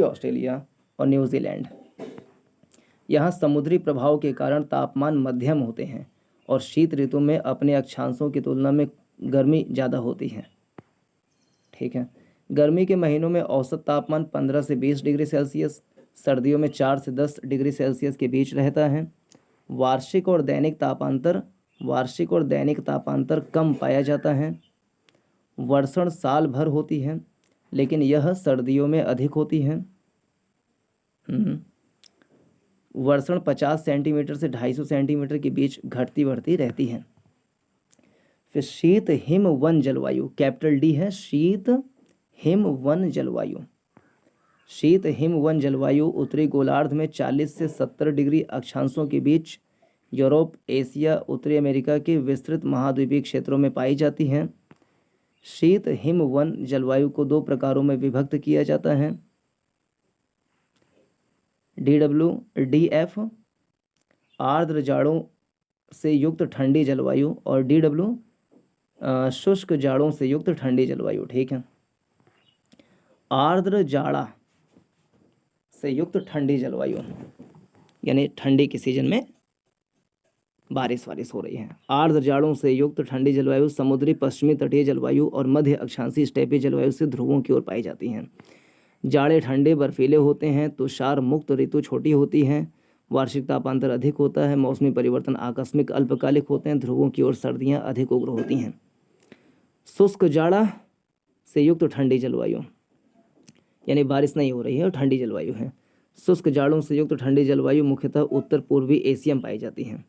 ऑस्ट्रेलिया और न्यूजीलैंड। यहाँ समुद्री प्रभाव के कारण तापमान मध्यम होते हैं और शीत ऋतु में अपने अक्षांशों की तुलना में गर्मी ज़्यादा होती है। ठीक है, गर्मी के महीनों में औसत तापमान 15 से 20 डिग्री सेल्सियस, सर्दियों में 4 से 10 डिग्री सेल्सियस के बीच रहता है। वार्षिक और दैनिक तापांतर कम पाया जाता है। वर्षण साल भर होती है, लेकिन यह सर्दियों में अधिक होती है। वर्षण 50 सेंटीमीटर से 250 सेंटीमीटर के बीच घटती बढ़ती रहती है। फिर शीत हिम वन जलवायु, कैपिटल डी है, शीत हिम वन जलवायु। शीत हिम वन जलवायु उत्तरी गोलार्ध में 40 से 70 डिग्री अक्षांशों के बीच यूरोप, एशिया, उत्तरी अमेरिका के विस्तृत महाद्वीपीय क्षेत्रों में पाई जाती हैं। शीत हिम वन जलवायु को 2 प्रकारों में विभक्त किया जाता है, DWDF आर्द्र जाड़ों से युक्त ठंडी जलवायु और DW शुष्क जाड़ों से युक्त ठंडी जलवायु। ठीक है, आर्द्र जाड़ा से युक्त ठंडी जलवायु यानी ठंडी के सीजन में बारिश हो रही है। आर्द्र जाड़ों से युक्त ठंडी जलवायु समुद्री पश्चिमी तटीय जलवायु और मध्य अक्षांशीय स्टेपी जलवायु से ध्रुवों की ओर पाई जाती हैं। जाड़े ठंडे बर्फीले होते हैं, तुषार मुक्त ऋतु छोटी होती है, वार्षिक तापांतर अधिक होता है, मौसमी परिवर्तन आकस्मिक अल्पकालिक होते हैं, ध्रुवों की ओर सर्दियाँ अधिक उग्र होती हैं। शुष्क जाड़ा से युक्त ठंडी जलवायु यानी बारिश नहीं हो रही है और ठंडी जलवायु है। शुष्क जाड़ों से युक्त ठंडी जलवायु मुख्यतः उत्तर पूर्वी एशिया में पाई जाती है।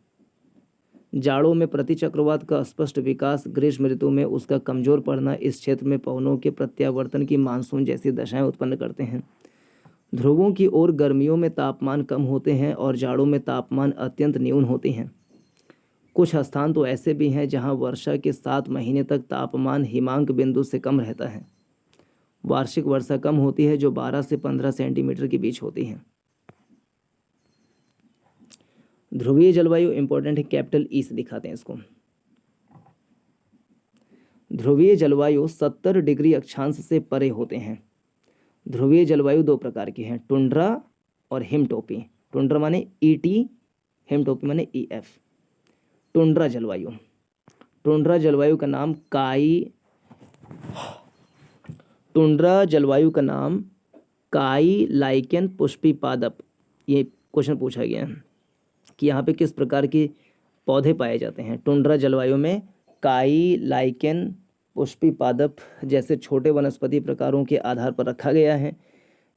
जाड़ों में प्रतिचक्रवात का स्पष्ट विकास, ग्रीष्म ऋतु में उसका कमजोर पड़ना इस क्षेत्र में पवनों के प्रत्यावर्तन की मानसून जैसी दशाएं उत्पन्न करते हैं। ध्रुवों की ओर गर्मियों में तापमान कम होते हैं और जाड़ों में तापमान अत्यंत न्यून होते हैं। कुछ स्थान तो ऐसे भी हैं जहां वर्षा के 7 महीने तक तापमान हिमांक बिंदु से कम रहता है। वार्षिक वर्षा कम होती है जो 12 से 15 सेंटीमीटर के बीच होती है। ध्रुवीय जलवायु इंपॉर्टेंट है, कैपिटल ई से दिखाते हैं इसको। ध्रुवीय जलवायु 70 डिग्री अक्षांश से परे होते हैं। ध्रुवीय जलवायु दो प्रकार की है, टुंड्रा और हिमटोपी। टुंड्रा माने ईटी, हिमटोपी माने ईएफ। टुंड्रा जलवायु, टुंड्रा जलवायु का नाम टुंड्रा जलवायु का नाम काई लाइकेन पुष्पी पादप। ये क्वेश्चन पूछा गया है कि यहाँ पे किस प्रकार के पौधे पाए जाते हैं। टुंड्रा जलवायु में काई लाइकेन पुष्पी पादप जैसे छोटे वनस्पति प्रकारों के आधार पर रखा गया है।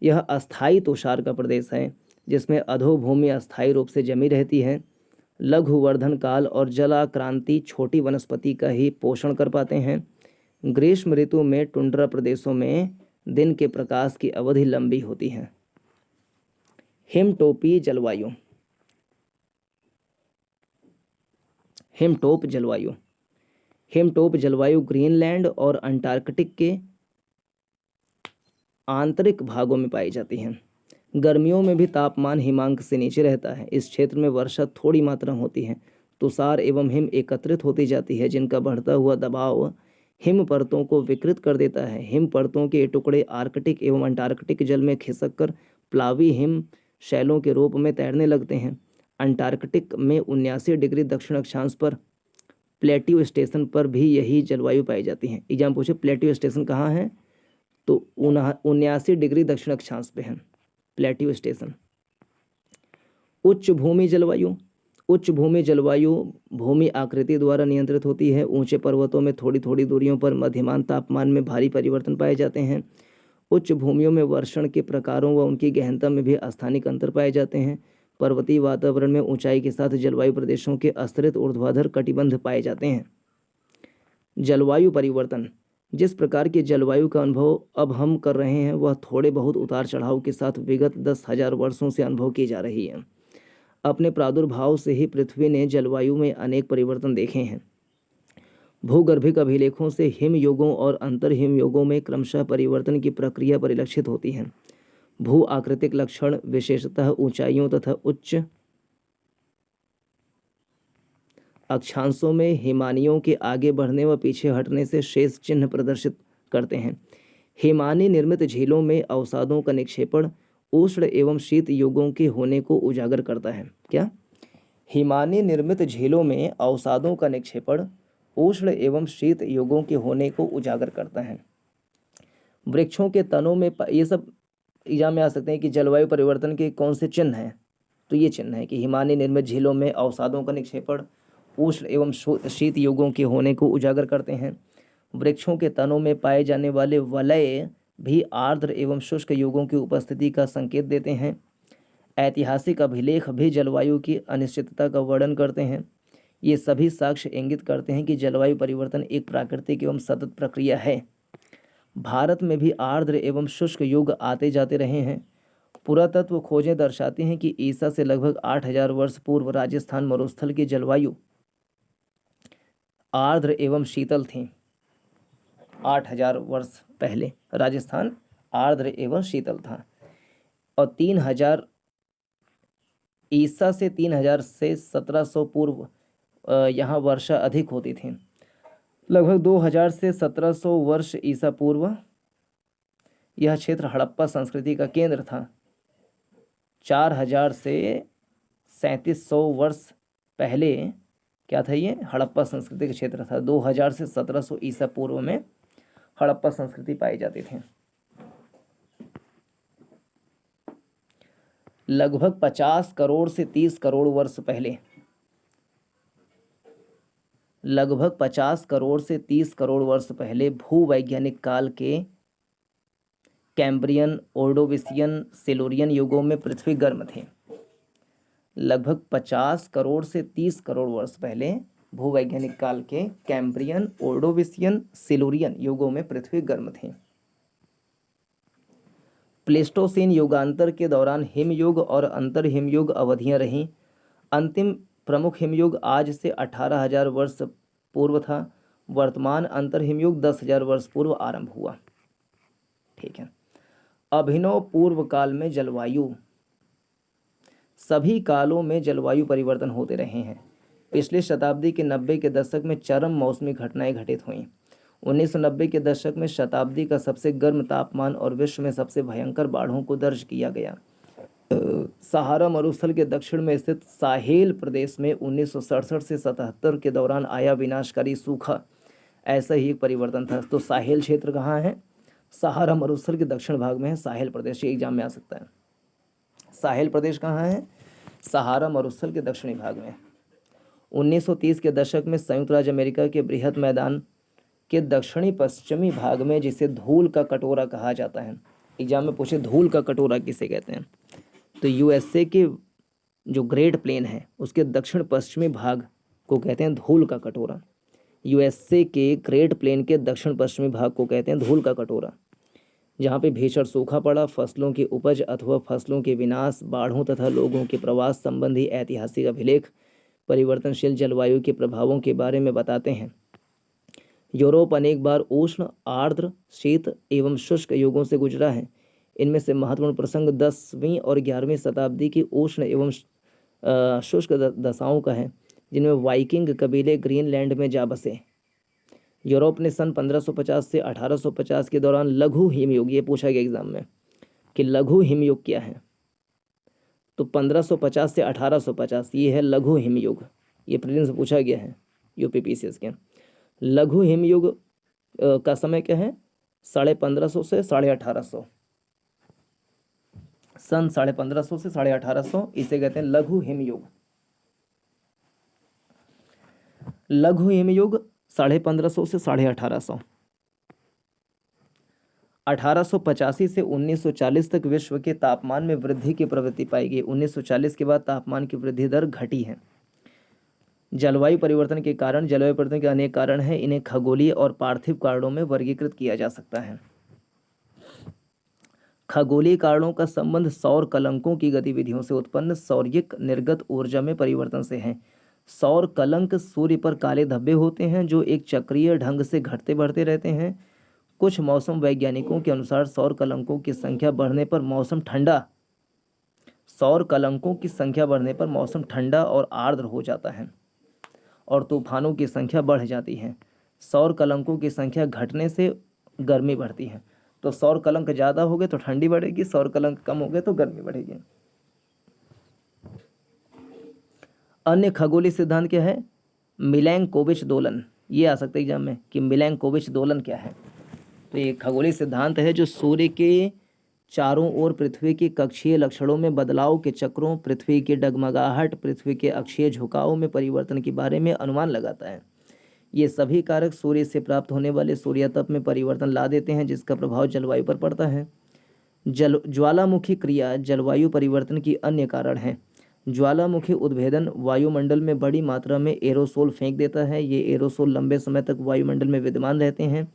यह अस्थायी तुषार का प्रदेश है जिसमें अधोभूमि अस्थायी रूप से जमी रहती है। लघु वर्धन काल और जलाक्रांति छोटी वनस्पति का ही पोषण कर पाते हैं। ग्रीष्म ऋतु में टुंड्रा प्रदेशों में दिन के प्रकाश की अवधि लंबी होती है। हिमटोपी जलवायु, हिमटोप जलवायु, हिमटोप जलवायु ग्रीनलैंड और अंटार्कटिक के आंतरिक भागों में पाई जाती है। गर्मियों में भी तापमान हिमांक से नीचे रहता है। इस क्षेत्र में वर्षा थोड़ी मात्रा में होती है। तुषार एवं हिम एकत्रित होती जाती है जिनका बढ़ता हुआ दबाव हिम परतों को विकृत कर देता है। हिम परतों के टुकड़े आर्कटिक एवं अंटार्कटिक जल में खिसक कर प्लावी हिम शैलों के रूप में तैरने लगते हैं। अंटार्कटिक में 79 डिग्री दक्षिण अक्षांश पर प्लेट्यू स्टेशन पर भी यही जलवायु पाई जाती है। एग्जाम पूछे प्लेट्यू स्टेशन कहाँ है, तो 79 डिग्री दक्षिण अक्षांश पे है प्लेट्यू स्टेशन। उच्च भूमि जलवायु, उच्च भूमि जलवायु भूमि आकृति द्वारा नियंत्रित होती है। ऊंचे पर्वतों में थोड़ी थोड़ी दूरियों पर मध्यमान तापमान में भारी परिवर्तन पाए जाते हैं। उच्च भूमियों में वर्षण के प्रकारों व उनकी गहनता में भी स्थानिक अंतर पाए जाते हैं। पर्वतीय वातावरण में ऊंचाई के साथ जलवायु प्रदेशों के आश्रित ऊर्ध्वाधर कटिबंध पाए जाते हैं। जलवायु परिवर्तन, जिस प्रकार की जलवायु का अनुभव अब हम कर रहे हैं वह थोड़े बहुत उतार चढ़ाव के साथ विगत 10,000 वर्षों से अनुभव की जा रही है। अपने प्रादुर्भाव से ही पृथ्वी ने जलवायु में अनेक परिवर्तन देखे हैं। भूगर्भिक अभिलेखों से हिम युगों और अंतर हिम युगों में क्रमशः परिवर्तन की प्रक्रिया परिलक्षित होती है। भू आकृतिक लक्षण विशेषतः ऊंचाइयों तथा उच्च अक्षांशों में हिमानियों के आगे बढ़ने व पीछे हटने से शेष चिन्ह प्रदर्शित करते हैं। हिमानी निर्मित झीलों में अवसादों का निक्षेपण उष्ण एवं शीत युगों के होने को उजागर करता है। क्या? हिमानी निर्मित झीलों में अवसादों का निक्षेपण उष्ण एवं शीत युगों के होने को उजागर करता है। वृक्षों के तनों में ये सब एग्जाम में आ सकते हैं कि जलवायु परिवर्तन के कौन से चिन्ह हैं, तो ये चिन्ह है कि हिमानी निर्मित झीलों में अवसादों का निक्षेपण उष्ण एवं शीत युगों के होने को उजागर करते हैं। वृक्षों के तनों में पाए जाने वाले वलय भी आर्द्र एवं शुष्क युगों की उपस्थिति का संकेत देते हैं। ऐतिहासिक अभिलेख भी जलवायु की अनिश्चितता का वर्णन करते हैं। ये सभी साक्ष्य इंगित करते हैं कि जलवायु परिवर्तन एक प्राकृतिक एवं सतत प्रक्रिया है। भारत में भी आर्द्र एवं शुष्क युग आते जाते रहे हैं। पुरातत्व खोजें दर्शाती हैं कि ईसा से लगभग 8,000 वर्ष पूर्व राजस्थान मरुस्थल की जलवायु आर्द्र एवं शीतल थी। 8,000 वर्ष पहले राजस्थान आर्द्र एवं शीतल था और 3,000 ईसा से 3,000 से 1700 पूर्व यहाँ वर्षा अधिक होती थी। लगभग 2,000 से 1700 वर्ष ईसा पूर्व यह क्षेत्र हड़प्पा संस्कृति का केंद्र था। 4,000 से 3,700 वर्ष पहले क्या था, ये हड़प्पा संस्कृति का क्षेत्र था। 2,000 से 1700 ईसा पूर्व में हड़प्पा संस्कृति पाई जाती थी। लगभग 50 करोड़ से 30 करोड़ वर्ष पहले, लगभग 50 करोड़ से 30 करोड़ वर्ष पहले भूवैज्ञानिक काल के कैम्ब्रियन, ओर्डोविसियन, सिलुरियन युगों में पृथ्वी गर्म थी। लगभग 50 करोड़ से 30 करोड़ वर्ष पहले भूवैज्ञानिक काल के कैम्ब्रियन, ओर्डोविसियन, सिलुरियन युगों में पृथ्वी गर्म थी। प्लेस्टोसीन युगांतर के दौरान हिमयुग और अंतर हिमयुग अवधियां रहीं। अंतिम प्रमुख हिमयुग आज से 18,000 वर्ष पूर्व था। वर्तमान अंतर हिमयुग 10,000 वर्ष पूर्व आरंभ हुआ। ठीक है। अभिनव पूर्व काल में जलवायु, सभी कालों में जलवायु परिवर्तन होते रहे हैं। पिछले शताब्दी के 90 के दशक में चरम मौसमी घटनाएं घटित हुईं। 1990 के दशक में शताब्दी का सबसे गर्म तापमान और विश्व में सबसे भयंकर बाढ़ों को दर्ज किया गया। सहारा मरुस्थल के दक्षिण में स्थित साहेल प्रदेश में 1967 से 77 के दौरान आया विनाशकारी सूखा ऐसा ही एक परिवर्तन था। तो साहेल क्षेत्र कहाँ है? सहारा मरुस्थल के दक्षिण भाग में है साहेल प्रदेश। ये एग्जाम में आ सकता है। साहेल प्रदेश कहाँ है? सहारा मरुस्थल के दक्षिणी भाग में। 1930 के दशक में संयुक्त राज्य अमेरिका के बृहद मैदान के दक्षिणी पश्चिमी भाग में, जिसे धूल का कटोरा कहा जाता है, एग्जाम में पूछे धूल का कटोरा किसे कहते हैं, तो यूएसए के जो ग्रेट प्लेन है उसके दक्षिण पश्चिमी भाग को कहते हैं धूल का कटोरा। यूएसए के ग्रेट प्लेन के दक्षिण पश्चिमी भाग को कहते हैं धूल का कटोरा, जहाँ पे भीषण सूखा पड़ा, फसलों की उपज अथवा फसलों के विनाश, बाढ़ों तथा लोगों के प्रवास संबंधी ऐतिहासिक अभिलेख परिवर्तनशील जलवायु के प्रभावों के बारे में बताते हैं। यूरोप अनेक बार उष्ण, आर्द्र, शीत एवं शुष्क युगों से गुजरा है। इनमें से महत्वपूर्ण प्रसंग 10वीं और 11वीं शताब्दी की उष्ण एवं शुष्क दशाओं का है, जिनमें वाइकिंग कबीले ग्रीनलैंड में जा बसे। यूरोप ने सन 1550 से 1850 के दौरान लघु हिमयुग, ये पूछा गया एग्जाम में कि लघु हिमयुग क्या है, तो 1550 से 1850 ये है लघु हिमयुग। ये प्रीलिम्स से पूछा गया है यूपीपीसीएस के। लघु हिमयुग का समय क्या है? 1550 से 1850, सन 1550 से 1850, इसे कहते हैं लघु हिमयुग। लघु हिमयुग 1550 से 1850। 1885 से 1940 तक विश्व के तापमान में वृद्धि की प्रवृत्ति पाई गई। 1940 के बाद तापमान की वृद्धि दर घटी है। जलवायु परिवर्तन के कारण, जलवायु परिवर्तन के अनेक कारण हैं, इन्हें खगोलीय और पार्थिव कारणों में वर्गीकृत किया जा सकता है। खगोलीय कारणों का संबंध सौर कलंकों की गतिविधियों से उत्पन्न सौर्यिक निर्गत ऊर्जा में परिवर्तन से है। सौर कलंक सूर्य पर काले धब्बे होते हैं जो एक चक्रीय ढंग से घटते बढ़ते रहते हैं। कुछ मौसम वैज्ञानिकों के अनुसार सौर कलंकों की संख्या बढ़ने पर मौसम ठंडा और आर्द्र हो जाता है और तूफानों की संख्या बढ़ जाती है। सौर कलंकों की संख्या घटने से गर्मी बढ़ती है। तो सौर कलंक ज़्यादा हो गए तो ठंडी बढ़ेगी, सौर कलंक कम हो गए तो गर्मी बढ़ेगी। अन्य खगोलीय सिद्धांत क्या है? मिलैंकोविच दोलन। ये आ सकता है एग्जाम में कि मिलैंकोविच दोलन क्या है। तो ये खगोलीय सिद्धांत है जो सूर्य के चारों ओर पृथ्वी के कक्षीय लक्षणों में बदलाव के चक्रों, पृथ्वी की डगमगाहट, पृथ्वी के अक्षीय झुकाव में परिवर्तन के बारे में अनुमान लगाता है। ये सभी कारक सूर्य से प्राप्त होने वाले सूर्यातप में परिवर्तन ला देते हैं, जिसका प्रभाव जलवायु पर पड़ता है। ज्वालामुखी क्रिया जलवायु परिवर्तन की अन्य कारण है। ज्वालामुखी उद्भेदन वायुमंडल में बड़ी मात्रा में एरोसोल फेंक देता है। ये एरोसोल लंबे समय तक वायुमंडल में विद्यमान रहते हैं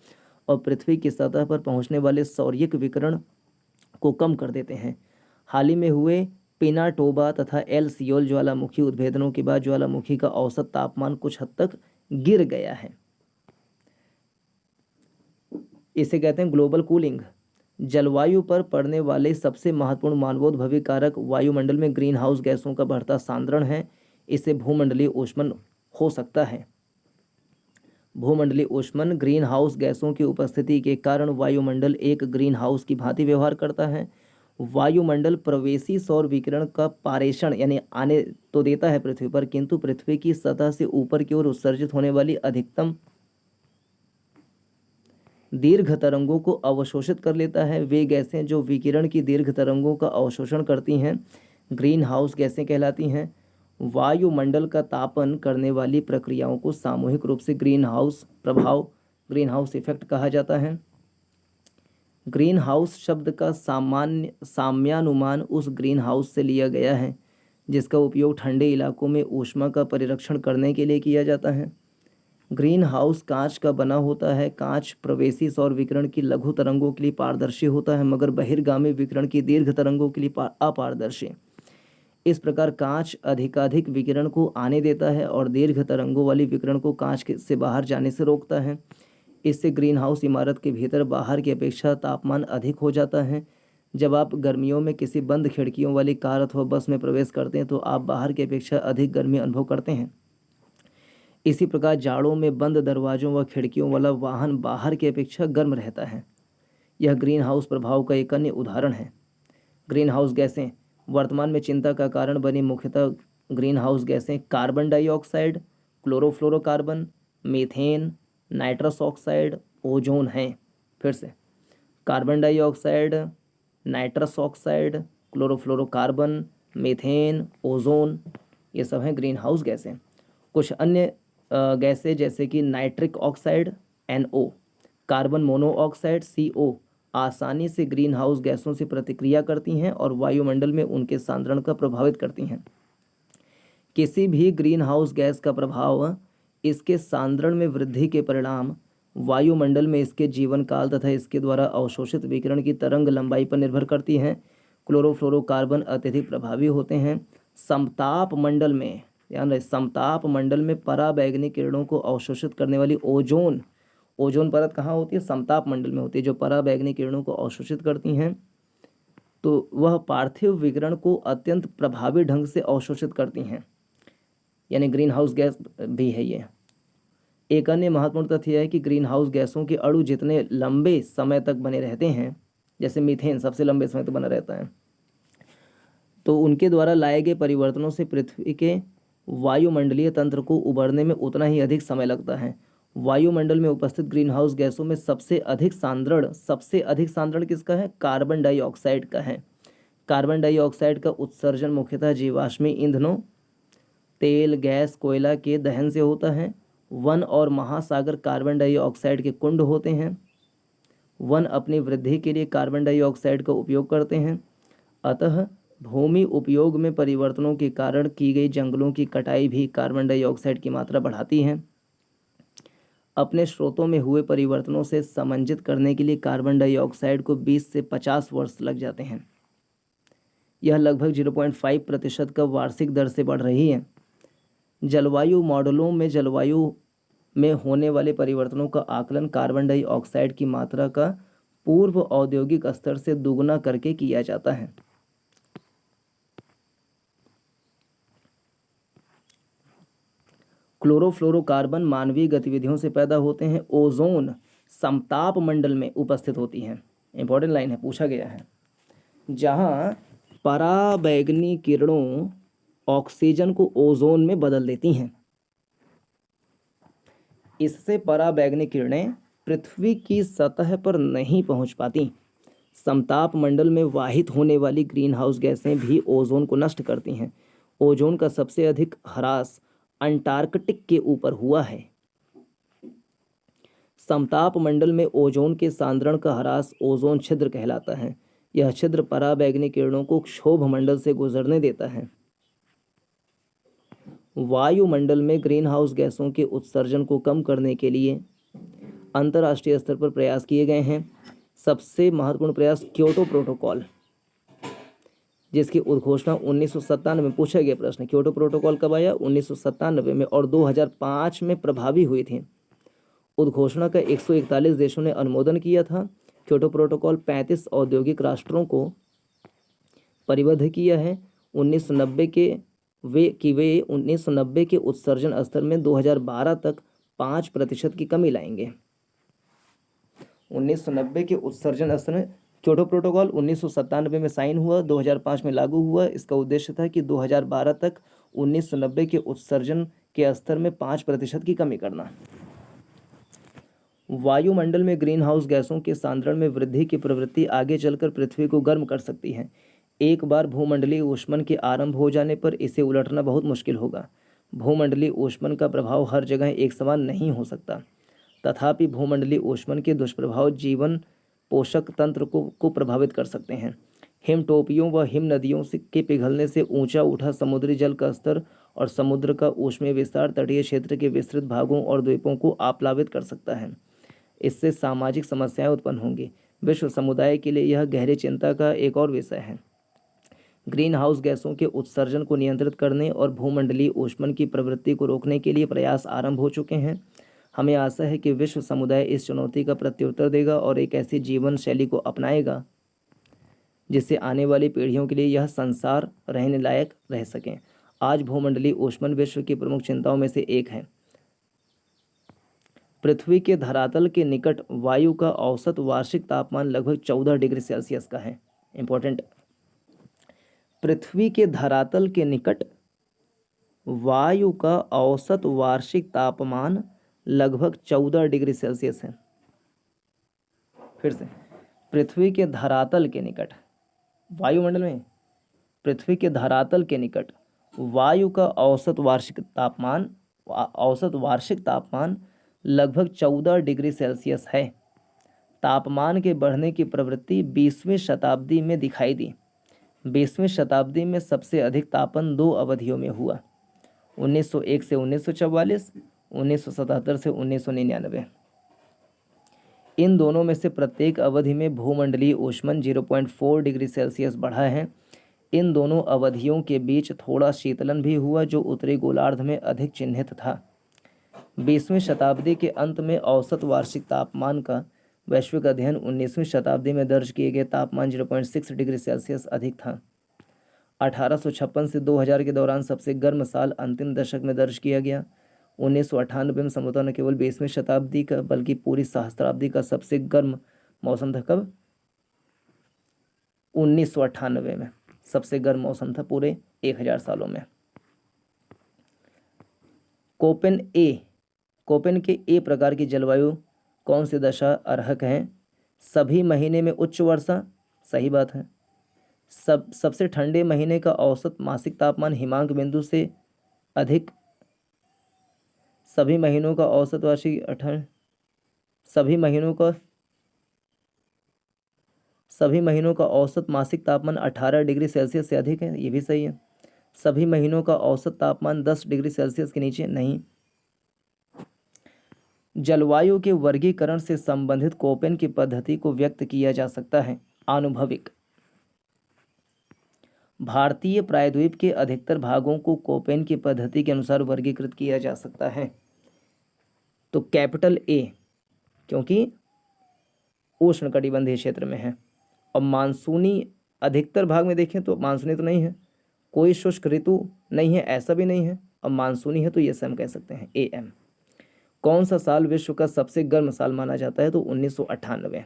और पृथ्वी की सतह पर पहुंचने वाले सौर्यिक विकिरण को कम कर देते हैं। हाल ही में हुए पिनाटोबा तथा एल सियोल ज्वालामुखी उद्भेदनों के बाद ज्वालामुखी का औसत तापमान कुछ हद तक गिर गया है। इसे कहते हैं ग्लोबल कूलिंग। जलवायु पर पड़ने वाले सबसे महत्वपूर्ण मानवोद्भवी कारक वायुमंडल में ग्रीन हाउस गैसों का बढ़ता सांद्रण है। इससे भूमंडलीय ऊष्मन हो सकता है। भूमंडलीय ऊष्मन ग्रीन हाउस गैसों की उपस्थिति के कारण वायुमंडल एक ग्रीन हाउस की भांति व्यवहार करता है। वायुमंडल प्रवेशी सौर विकिरण का पारेषण यानी आने तो देता है पृथ्वी पर, किंतु पृथ्वी की सतह से ऊपर की ओर उत्सर्जित होने वाली अधिकतम दीर्घ तरंगों को अवशोषित कर लेता है। वे गैसें जो विकिरण की दीर्घ तरंगों का अवशोषण करती हैं ग्रीन हाउस गैसें कहलाती हैं। वायुमंडल का तापन करने वाली प्रक्रियाओं को सामूहिक रूप से ग्रीन हाउस प्रभाव, ग्रीन हाउस इफेक्ट कहा जाता है। ग्रीन हाउस शब्द का साम्यानुमान उस ग्रीन हाउस से लिया गया है जिसका उपयोग ठंडे इलाकों में ऊष्मा का परिरक्षण करने के लिए किया जाता है। ग्रीन हाउस कांच का बना होता है। कांच प्रवेशी सौर विकिरण की लघु तरंगों के लिए पारदर्शी होता है मगर बहिर्गामी विकिरण की दीर्घ तरंगों के लिए अपारदर्शी। इस प्रकार कांच अधिकाधिक विकिरण को आने देता है और दीर्घ तरंगों वाली विकिरण को कांच से बाहर जाने से रोकता है। इससे ग्रीन हाउस इमारत के भीतर बाहर की अपेक्षा तापमान अधिक हो जाता है। जब आप गर्मियों में किसी बंद खिड़कियों वाली कार अथवा बस में प्रवेश करते हैं तो आप बाहर की अपेक्षा अधिक गर्मी अनुभव करते हैं। इसी प्रकार जाड़ों में बंद दरवाजों व खिड़कियों वाला वाहन बाहर की अपेक्षा गर्म रहता है। यह ग्रीन हाउस प्रभाव का एक अन्य उदाहरण है। ग्रीन हाउस गैसें वर्तमान में चिंता का कारण बनी मुख्यतः ग्रीन हाउस गैसें carbon dioxide, chlorofluorocarbon, methane, nitrous oxide, ozone हैं। फिर से carbon dioxide, nitrous oxide, chlorofluorocarbon, methane, ozone, ये सब हैं ग्रीन हाउस गैसें। कुछ अन्य गैसें जैसे कि nitric oxide NO, carbon monoxide CO आसानी से ग्रीन हाउस गैसों से प्रतिक्रिया करती हैं और वायुमंडल में उनके सांद्रण का प्रभावित करती हैं। किसी भी ग्रीन हाउस गैस का प्रभाव इसके सांद्रण में वृद्धि के परिणाम वायुमंडल में इसके जीवन काल तथा इसके द्वारा अवशोषित विकिरण की तरंग लंबाई पर निर्भर करती है। क्लोरोफ्लोरोकार्बन अत्यधिक प्रभावी होते हैं। समताप मंडल में, ध्यान रहे, समताप मंडल में पराबैंगनी किरणों को अवशोषित करने वाली ओजोन परत कहाँ होती है? समताप मंडल में होती है, जो पराबैंगनी किरणों को अवशोषित करती हैं। तो वह पार्थिव विकिरण को अत्यंत प्रभावी ढंग से अवशोषित करती हैं, यानी ग्रीन हाउस गैस भी है ये। एक अन्य महत्वपूर्ण तथ्य है कि ग्रीन हाउस गैसों के अणु जितने लंबे समय तक बने रहते हैं, जैसे मीथेन सबसे लंबे समय तक बना रहता है, तो उनके द्वारा लाए गए परिवर्तनों से पृथ्वी के वायुमंडलीय तंत्र को उबरने में उतना ही अधिक समय लगता है। वायुमंडल में उपस्थित ग्रीन हाउस गैसों में सबसे अधिक सांद्रण किसका है? कार्बन डाइऑक्साइड का है। कार्बन डाइऑक्साइड का उत्सर्जन मुख्यतः जीवाश्मी ईंधनों, तेल, गैस, कोयला के दहन से होता है। वन और महासागर कार्बन डाइऑक्साइड के कुंड होते हैं। वन अपनी वृद्धि के लिए कार्बन डाइऑक्साइड का उपयोग करते हैं। अतः भूमि उपयोग में परिवर्तनों के कारण की गई जंगलों की कटाई भी कार्बन डाइऑक्साइड की मात्रा बढ़ाती है। अपने स्रोतों में हुए परिवर्तनों से समंजित करने के लिए कार्बन डाइऑक्साइड को 20 से 50 वर्ष लग जाते हैं। यह लगभग 0.5% का वार्षिक दर से बढ़ रही है। जलवायु मॉडलों में जलवायु में होने वाले परिवर्तनों का आकलन कार्बन डाइऑक्साइड की मात्रा का पूर्व औद्योगिक स्तर से दोगुना करके किया जाता है। क्लोरोफ्लोरोकार्बन मानवीय गतिविधियों से पैदा होते हैं। ओजोन समताप मंडल में उपस्थित होती है। इंपॉर्टेंट लाइन है, पूछा गया है। जहां पराबैंगनी किरणों ऑक्सीजन को ओजोन में बदल देती हैं। इससे पराबैंगनी किरणें पृथ्वी की सतह पर नहीं पहुंच पाती। समताप मंडल में वाहित होने वाली ग्रीन हाउस गैसें भी ओजोन को नष्ट करती हैं। ओजोन का सबसे अधिक ह्रास अंटार्कटिक के ऊपर हुआ है। समताप मंडल में ओजोन के सांद्रण का ह्रास ओजोन छिद्र कहलाता है। यह छिद्र पराबैंगनी किरणों को क्षोभ मंडल से गुजरने देता है। वायुमंडल में ग्रीन हाउस गैसों के उत्सर्जन को कम करने के लिए अंतर्राष्ट्रीय स्तर पर प्रयास किए गए हैं। सबसे महत्वपूर्ण प्रयास क्योटो प्रोटोकॉल, जिसकी उद्घोषणा 1997 में, पूछा गया प्रश्न, क्योटो प्रोटोकॉल कब आया? 1997 में, और 2005 में प्रभावी हुई थी। उद्घोषणा का 141 देशों ने अनुमोदन किया था। क्योटो प्रोटोकॉल 35 औद्योगिक राष्ट्रों को परिबद्ध किया है। 1990 वे 1990 के उत्सर्जन स्तर में 2012 तक 5% की कमी लाएंगे। 1990 के उत्सर्जन स्तर में क्योटो प्रोटोकॉल 1997 में साइन हुआ, 2005 में लागू हुआ। इसका उद्देश्य था कि 2012 तक 1990 के उत्सर्जन के स्तर में 5% की कमी करना। वायुमंडल में ग्रीन हाउस गैसों के सांद्रण में वृद्धि की प्रवृत्ति आगे चलकर पृथ्वी को गर्म कर सकती है। एक बार भूमंडलीय ऊष्मन के आरंभ हो जाने पर इसे उलटना बहुत मुश्किल होगा। भूमंडलीय ऊष्मन का प्रभाव हर जगह एक समान नहीं हो सकता। तथापि भूमंडलीय ऊष्मन के दुष्प्रभाव जीवन पोषक तंत्र को प्रभावित कर सकते हैं। हिमटोपियों व हिम नदियों के पिघलने से ऊंचा उठा समुद्री जल का स्तर और समुद्र का ऊष्मीय विस्तार तटीय क्षेत्र के विस्तृत भागों और द्वीपों को आप्लावित कर सकता है। इससे सामाजिक समस्याएं उत्पन्न होंगी। विश्व समुदाय के लिए यह गहरी चिंता का एक और विषय है। ग्रीन हाउस गैसों के उत्सर्जन को नियंत्रित करने और भूमंडलीय ऊष्मन की प्रवृत्ति को रोकने के लिए प्रयास आरंभ हो चुके हैं। हमें आशा है कि विश्व समुदाय इस चुनौती का प्रत्युत्तर देगा और एक ऐसी जीवन शैली को अपनाएगा जिससे आने वाली पीढ़ियों के लिए यह संसार रहने लायक रह सके। आज भूमंडलीय ऊष्मन विश्व की प्रमुख चिंताओं में से एक है। पृथ्वी के धरातल के निकट वायु का औसत वार्षिक तापमान लगभग 14 डिग्री सेल्सियस का है। इंपॉर्टेंट। पृथ्वी के धरातल के निकट वायु का औसत वार्षिक तापमान लगभग 14 डिग्री सेल्सियस है। फिर से, पृथ्वी के धरातल के निकट, वायुमंडल में पृथ्वी के धरातल के निकट वायु का औसत वार्षिक तापमान लगभग 14 डिग्री सेल्सियस है। तापमान के बढ़ने की प्रवृत्ति 20वीं शताब्दी में दिखाई दी। 20वीं शताब्दी में सबसे अधिक तापन 2 अवधियों में हुआ, 1901 से 1944, 1977 से 1999। इन दोनों में से प्रत्येक अवधि में भूमंडलीय ऊष्मन 0.4 डिग्री सेल्सियस बढ़ा है। इन दोनों अवधियों के बीच थोड़ा शीतलन भी हुआ जो उत्तरी गोलार्ध में अधिक चिह्नित था। 20वीं शताब्दी के अंत में औसत वार्षिक तापमान का वैश्विक अध्ययन 19वीं शताब्दी में दर्ज किए गए तापमान 0.6 डिग्री सेल्सियस अधिक था। 1856 से 2000 के दौरान सबसे गर्म साल अंतिम दशक में दर्ज किया गया। 1998 में संभवतः न केवल 20वीं शताब्दी का बल्कि पूरी सहस्त्राब्दी का सबसे गर्म मौसम था। कब? 1998 में सबसे गर्म मौसम था पूरे 1000 सालों में। कोपेन के ए प्रकार की जलवायु कौन सी दशा अर्हक है? सभी महीने में उच्च वर्षा, सही बात है। सबसे ठंडे महीने का औसत मासिक तापमान हिमांक बिंदु से अधिक, सभी महीनों का औसत वार्षिक सभी महीनों का औसत मासिक तापमान 18 डिग्री सेल्सियस से अधिक है, ये भी सही है। सभी महीनों का औसत तापमान 10 डिग्री सेल्सियस के नीचे नहीं। जलवायु के वर्गीकरण से संबंधित कोपेन की पद्धति को व्यक्त किया जा सकता है। आनुभविक। भारतीय प्रायद्वीप के अधिकतर भागों को कोपेन की पद्धति के अनुसार वर्गीकृत किया जा सकता है। तो कैपिटल ए, क्योंकि उष्णकटिबंधीय क्षेत्र में है। और मानसूनी अधिकतर भाग में देखें तो मानसूनी तो नहीं है, कोई शुष्क ऋतु नहीं है, ऐसा भी नहीं है, और मानसूनी है तो ये हम कह सकते हैं AM। कौन सा साल विश्व का सबसे गर्म साल माना जाता है? तो 1998।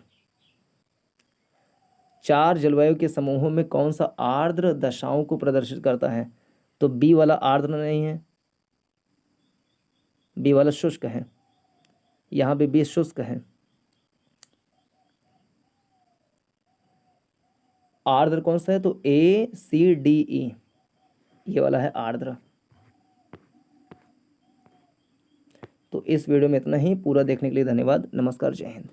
4 जलवायु के समूहों में कौन सा आर्द्र दशाओं को प्रदर्शित करता है? तो बी वाला आर्द्र नहीं है, बी वाला शुष्क है, यहाँ पे बी शुष्क है। आर्द्र कौन सा है? तो ACDE, ये वाला है आर्द्र। तो इस वीडियो में इतना ही। पूरा देखने के लिए धन्यवाद। नमस्कार, जय हिंद।